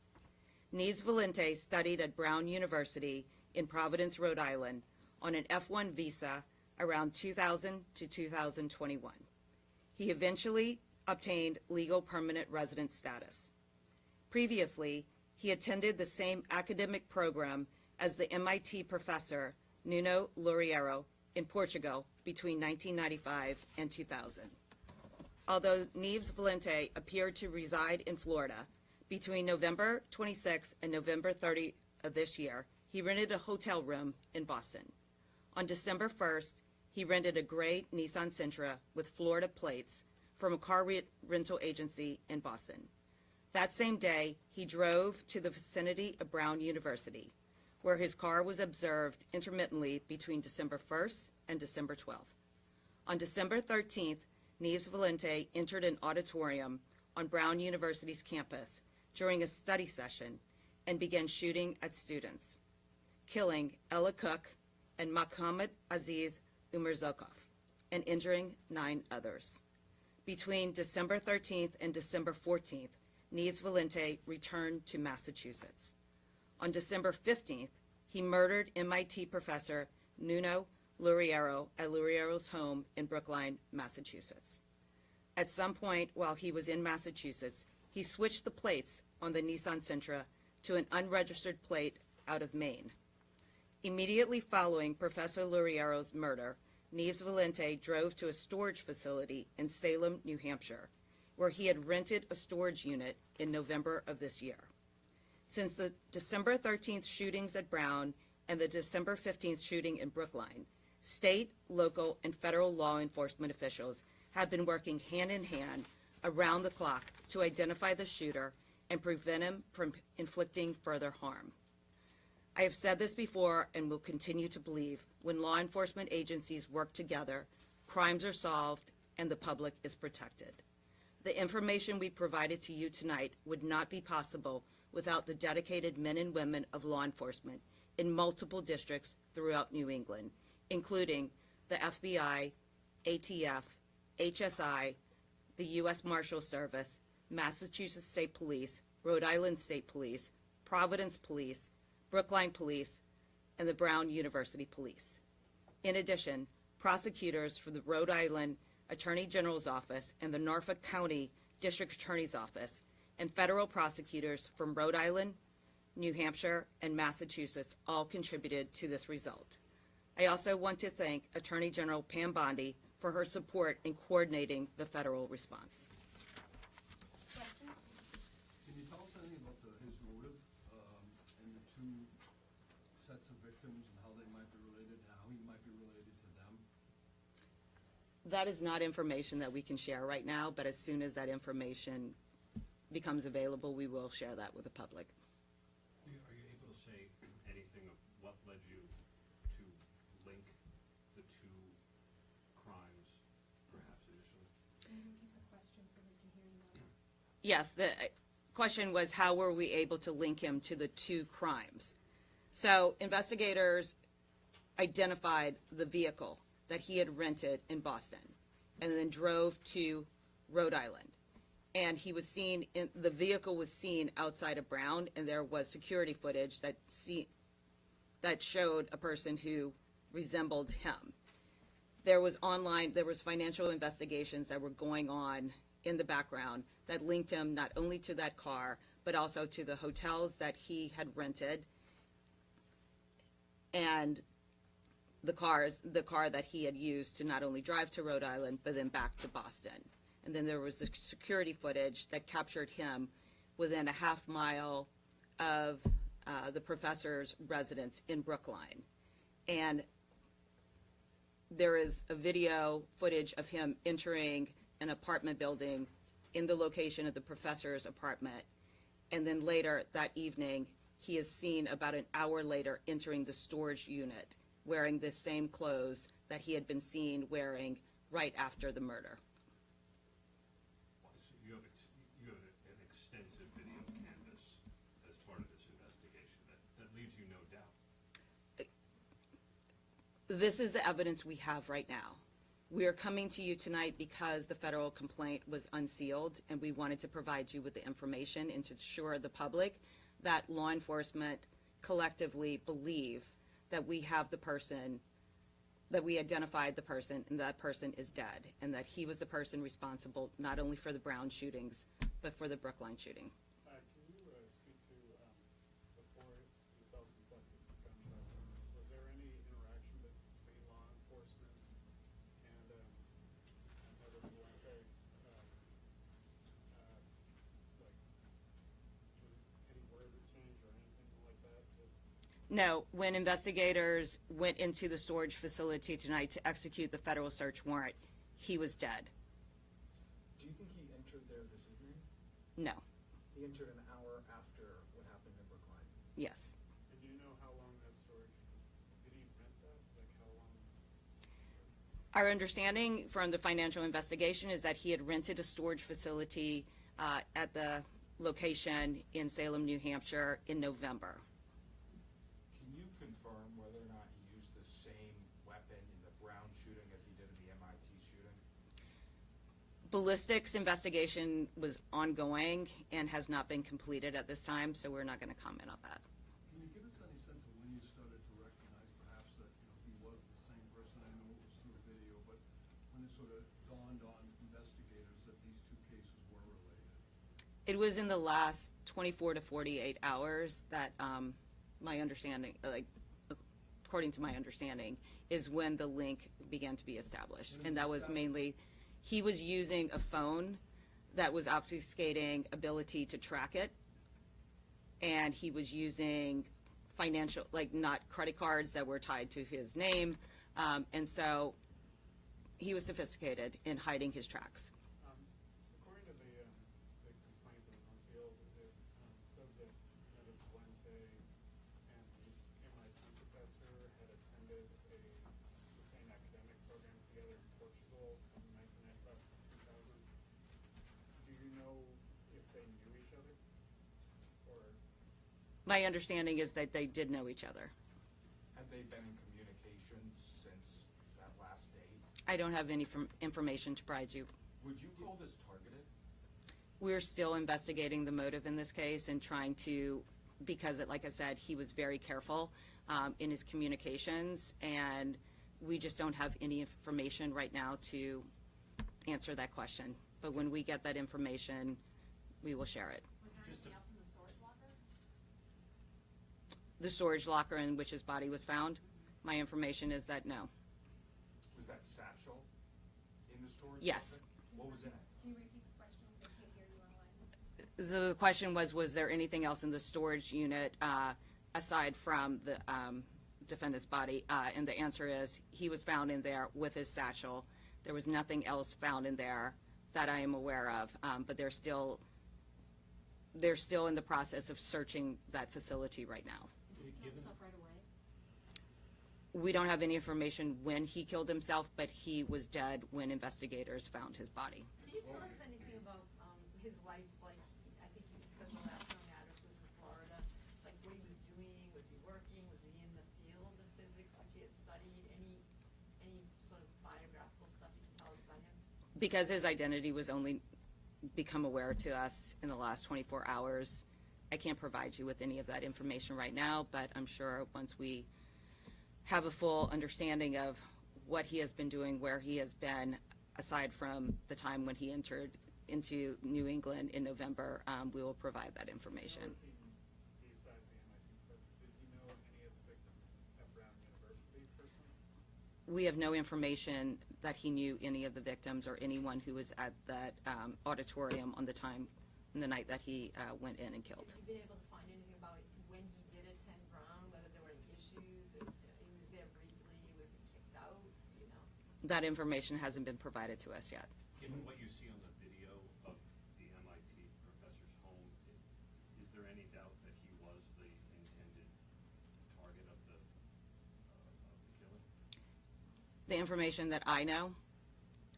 Neves Valente studied at Brown University in Providence, Rhode Island on an F-1 visa around 2000 to 2021. He eventually obtained legal permanent resident status. Previously, he attended the same academic program as the MIT professor Nuno Loureiro in Portugal between 1995 and 2000. Although Neves Valente appeared to reside in Florida, between November 26 and November 30 of this year, he rented a hotel room in Boston. On December 1st, he rented a gray Nissan Sentra with Florida plates from a car rental agency in Boston. That same day, he drove to the vicinity of Brown University, where his car was observed intermittently between December 1st and December 12th. On December 13th, Neves Valente entered an auditorium on Brown University's campus during a study session and began shooting at students, killing Ella Cook and Mohammed Aziz Umarzokov, and injuring 9 others. Between December 13th and December 14th, Neves Valente returned to Massachusetts. On December 15th, he murdered MIT professor Nuno Loureiro at Loureiro's home in Brookline, Massachusetts. At some point while he was in Massachusetts, he switched the plates on the Nissan Sentra to an unregistered plate out of Maine. Immediately following Professor Loureiro's murder, Neves Valente drove to a storage facility in Salem, New Hampshire, where he had rented a storage unit in November of this year. Since the December 13th shootings at Brown and the December 15th shooting in Brookline, state, local, and federal law enforcement officials have been working hand in hand around the clock to identify the shooter and prevent him from inflicting further harm. I have said this before and will continue to believe when law enforcement agencies work together, crimes are solved and the public is protected. The information we provided to you tonight would not be possible without the dedicated men and women of law enforcement in multiple districts throughout New England, including the FBI, ATF, HSI, the U.S. Marshal Service, Massachusetts State Police, Rhode Island State Police, Providence Police, Brookline Police, and the Brown University Police. In addition, prosecutors for the Rhode Island Attorney General's Office and the Norfolk County District Attorney's Office, and federal prosecutors from Rhode Island, New Hampshire, and Massachusetts all contributed to this result. I also want to thank Attorney General Pam Bondi for her support in coordinating the federal response. Questions? Can you tell us anything about his motive and the two sets of victims and how they might be related and how he might be related to them? That is not information that we can share right now, but as soon as that information becomes available, we will share that with the public. Are you able to say anything of what led you to link the two crimes, perhaps initially? Can you repeat the question so we can hear you now? Yes, the question was how were we able to link him to the two crimes? So investigators identified the vehicle that he had rented in Boston and then drove to Rhode Island. And he was seen, the vehicle was seen outside of Brown, and there was security footage that showed a person who resembled him. There was financial investigations that were going on in the background that linked him not only to that car, but also to the hotels that he had rented and the car that he had used to not only drive to Rhode Island, but then back to Boston. And then there was the security footage that captured him within a half mile of the professor's residence in Brookline. And there is a video footage of him entering an apartment building in the location of the professor's apartment. And then later that evening, he is seen about an hour later entering the storage unit wearing the same clothes that he had been seen wearing right after the murder. So you have an extensive video canvas as part of this investigation that leaves you no doubt. This is the evidence we have right now. We are coming to you tonight because the federal complaint was unsealed, and we wanted to provide you with the information and to assure the public that law enforcement collectively believe that we have the person, that we identified the person, and that person is dead, and that he was the person responsible not only for the Brown shootings, but for the Brookline shooting. Can you speak to, before the self-inflicted gunshot wound, was there any interaction between law enforcement and Nevis Valente? Any words exchanged or anything like that? No, when investigators went into the storage facility tonight to execute the federal search warrant, he was dead. Do you think he entered there this evening? No. He entered an hour after what happened in Brookline? Yes. And do you know how long that storage, did he rent that? Like how long? Our understanding from the financial investigation is that he had rented a storage facility at the location in Salem, New Hampshire in November. Can you confirm whether or not he used the same weapon in the Brown shooting as he did in the MIT shooting? Ballistics investigation was ongoing and has not been completed at this time, so we're not going to comment on that. Can you give us any sense of when you started to recognize perhaps that he was the same person? I know it was through the video, but when it sort of dawned on investigators that these two cases were related? It was in the last 24 to 48 hours that my understanding, according to my understanding, is when the link began to be established. And that was mainly, he was using a phone that was obfuscating ability to track it. And he was using financial, not credit cards that were tied to his name. And so he was sophisticated in hiding his tracks. According to the complaint that was unsealed, it says that Nevis Valente and the MIT professor had attended the same academic program together in Portugal from 1995 to 2000. Do you know if they knew each other? Or My understanding is that they did know each other. Have they been in communication since that last date? I don't have any information to provide you. Would you call this targeted? We're still investigating the motive in this case and trying to, because like I said, he was very careful in his communications, and we just don't have any information right now to answer that question. But when we get that information, we will share it. Was there anything else in the storage locker? The storage locker in which his body was found, my information is that no. Was that satchel in the storage? Yes. What was in it? Can you repeat the question? I can't hear you online. So the question was there anything else in the storage unit aside from the defendant's body? And the answer is he was found in there with his satchel. There was nothing else found in there that I am aware of, but they're still in the process of searching that facility right now. Did he kill himself right away? We don't have any information when he killed himself, but he was dead when investigators found his body. Can you tell us anything about his life? Like, I think you said the last known address was in Florida. Like, what he was doing? Was he working? Was he in the field of physics, which he had studied? Any sort of biographical stuff you can tell us about him? Because his identity was only become aware to us in the last 24 hours, I can't provide you with any of that information right now, but I'm sure once we have a full understanding of what he has been doing, where he has been, aside from the time when he entered into New England in November, we will provide that information. Besides the MIT professor, did you know any of the victims at Brown University personally? We have no information that he knew any of the victims or anyone who was at that auditorium on the night that he went in and killed. Have you been able to find anything about when he did attend Brown, whether there were any issues, if he was there briefly, was he kicked out, you know? That information hasn't been provided to us yet. Given what you see on the video of the MIT professor's home, is there any doubt that he was the intended target of the killing? The information that I know,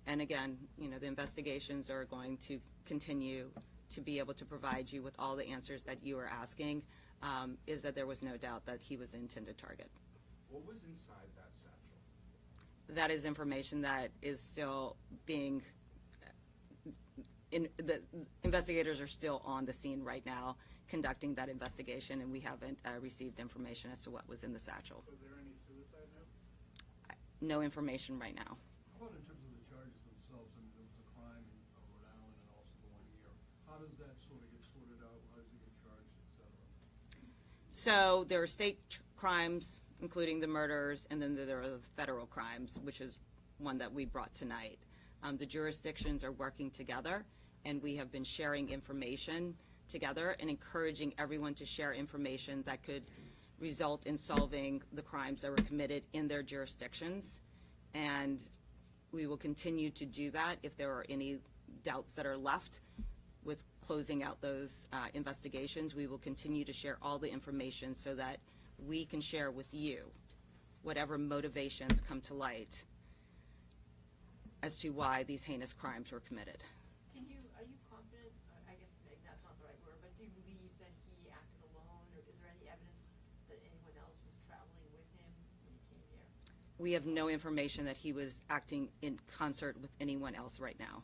and again, the investigations are going to continue to be able to provide you with all the answers that you are asking, is that there was no doubt that he was the intended target. What was inside that satchel? That is information that is still being, the investigators are still on the scene right now conducting that investigation, and we haven't received information as to what was in the satchel. Was there any suicide note? No information right now. How about in terms of the charges themselves? I mean, there was a crime in Rhode Island and also the 1 year. How does that sort of get sorted out? How does he get charged, et cetera? So there are state crimes, including the murders, and then there are the federal crimes, which is one that we brought tonight. The jurisdictions are working together, and we have been sharing information together and encouraging everyone to share information that could result in solving the crimes that were committed in their jurisdictions. And we will continue to do that if there are any doubts that are left with closing out those investigations. We will continue to share all the information so that we can share with you whatever motivations come to light as to why these heinous crimes were committed. Are you confident, I guess maybe that's not the right word, but do you believe that he acted alone, or is there any evidence that anyone else was traveling with him when he came here? We have no information that he was acting in concert with anyone else right now.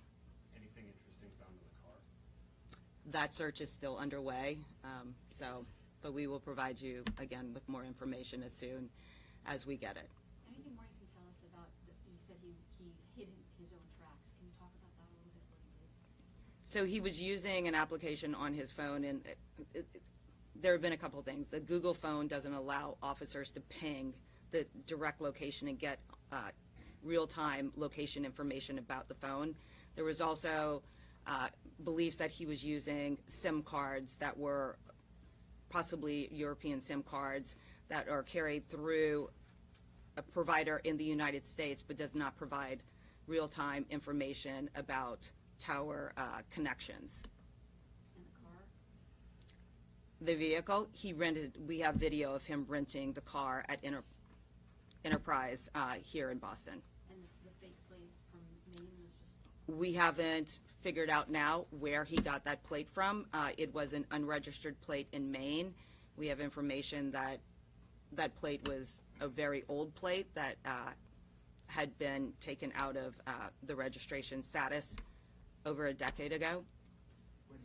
Anything interesting found in the car? That search is still underway, but we will provide you again with more information as soon as we get it. Anything more you can tell us about, you said he hid his own tracks. Can you talk about that a little bit, what he did? So he was using an application on his phone, and there have been a couple things. The Google phone doesn't allow officers to ping the direct location and get real-time location information about the phone. There was also beliefs that he was using SIM cards that were possibly European SIM cards that are carried through a provider in the United States but does not provide real-time information about tower connections. In the car? The vehicle, he rented, we have video of him renting the car at Enterprise here in Boston. And the fake plate from Maine was just... We haven't figured out now where he got that plate from. It was an unregistered plate in Maine. We have information that that plate was a very old plate that had been taken out of the registration status over a decade ago. When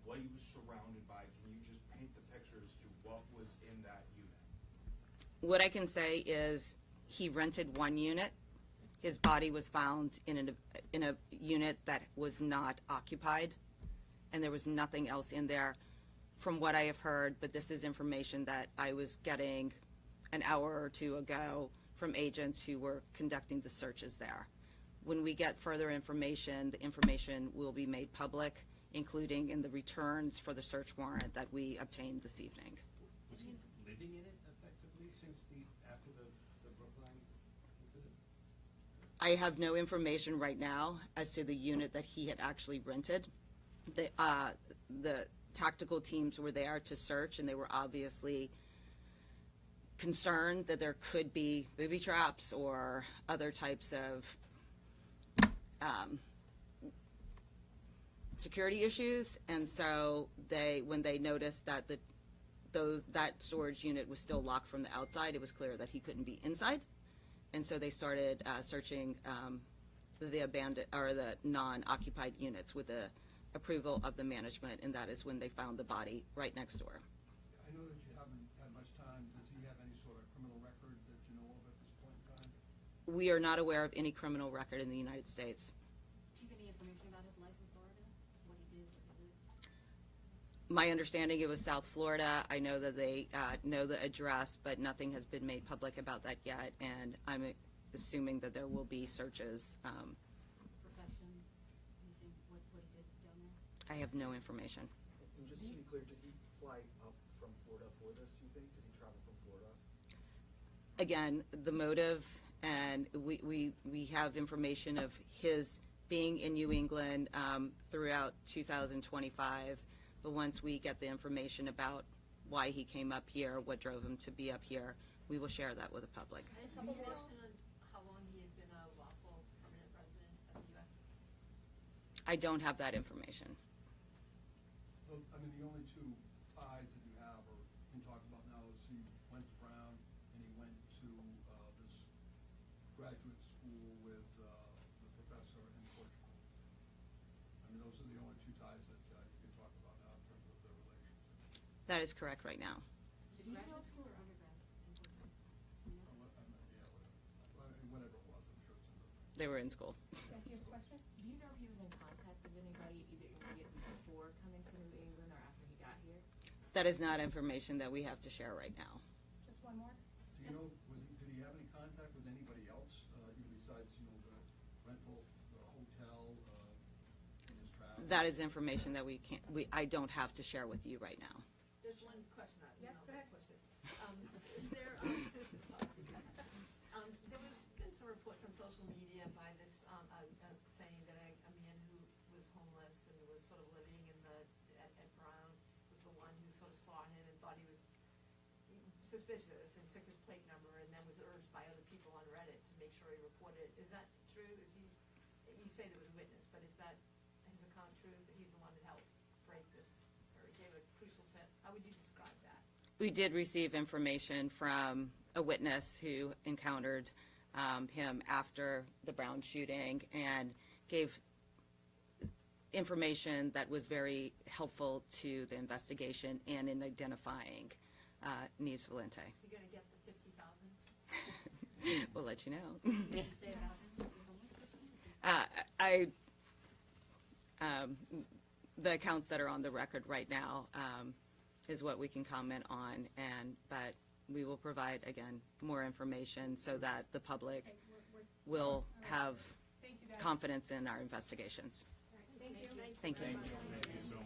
what he was surrounded by. Can you just paint the picture as to what was in that unit? What I can say is he rented one unit. His body was found in a unit that was not occupied, and there was nothing else in there from what I have heard, but this is information that I was getting an hour or two ago from agents who were conducting the searches there. When we get further information, the information will be made public, including in the returns for the search warrant that we obtained this evening. Was he living in it effectively since after the Brookline incident? I have no information right now as to the unit that he had actually rented. The tactical teams were there to search, and they were obviously concerned that there could be booby traps or other types of security issues, and so when they noticed that that storage unit was still locked from the outside, it was clear that he couldn't be inside, and so they started searching the abandoned or the non-occupied units with the approval of the management, and that is when they found the body right next door. I know that you haven't had much time. Does he have any sort of criminal record that you know of at this point in time? We are not aware of any criminal record in the United States. Do you have any information about his life in Florida? What he did, what he did? My understanding, it was South Florida. I know that they know the address, but nothing has been made public about that yet, and I'm assuming that there will be searches. Profession, anything, what he did down there? I have no information. And just to be clear, did he fly up from Florida for this, you think? Did he travel from Florida? Again, the motive, and we have information of his being in New England throughout 2025, but once we get the information about why he came up here, what drove him to be up here, we will share that with the public. Any information on how long he had been a lawful permanent resident of the U.S.? I don't have that information. Well, I mean, the only two ties that you have or can talk about now is he went to Brown and he went to this graduate school with the professor in Portugal. I mean, those are the only two ties that you can talk about now in terms of their relationship. That is correct right now. Is it graduate school or undergrad? Whatever it was, I'm sure it's in the... They were in school. Becky, you have a question? Do you know if he was in contact with anybody either immediately before coming to New England or after he got here? That is not information that we have to share right now. Just one more? Do you know, did he have any contact with anybody else, even besides, the rental, the hotel, in his travels? That is information that I don't have to share with you right now. There's one question. Yeah, go ahead. Is there, there was been some reports on social media by this, saying that a man who was homeless and was sort of living at Brown was the one who sort of saw him and thought he was suspicious and took his plate number and then was urged by other people on Reddit to make sure he reported it. Is that true? You say there was a witness, but is that his account true, that he's the one that helped break this, or gave a crucial tip? How would you describe that? We did receive information from a witness who encountered him after the Brown shooting and gave information that was very helpful to the investigation and in identifying Neves Valente. You gonna get the 50,000? We'll let you know. Did you say that? The accounts that are on the record right now is what we can comment on, but we will provide, again, more information so that the public will have confidence in our investigations. Thank you. Thank you. Thank you so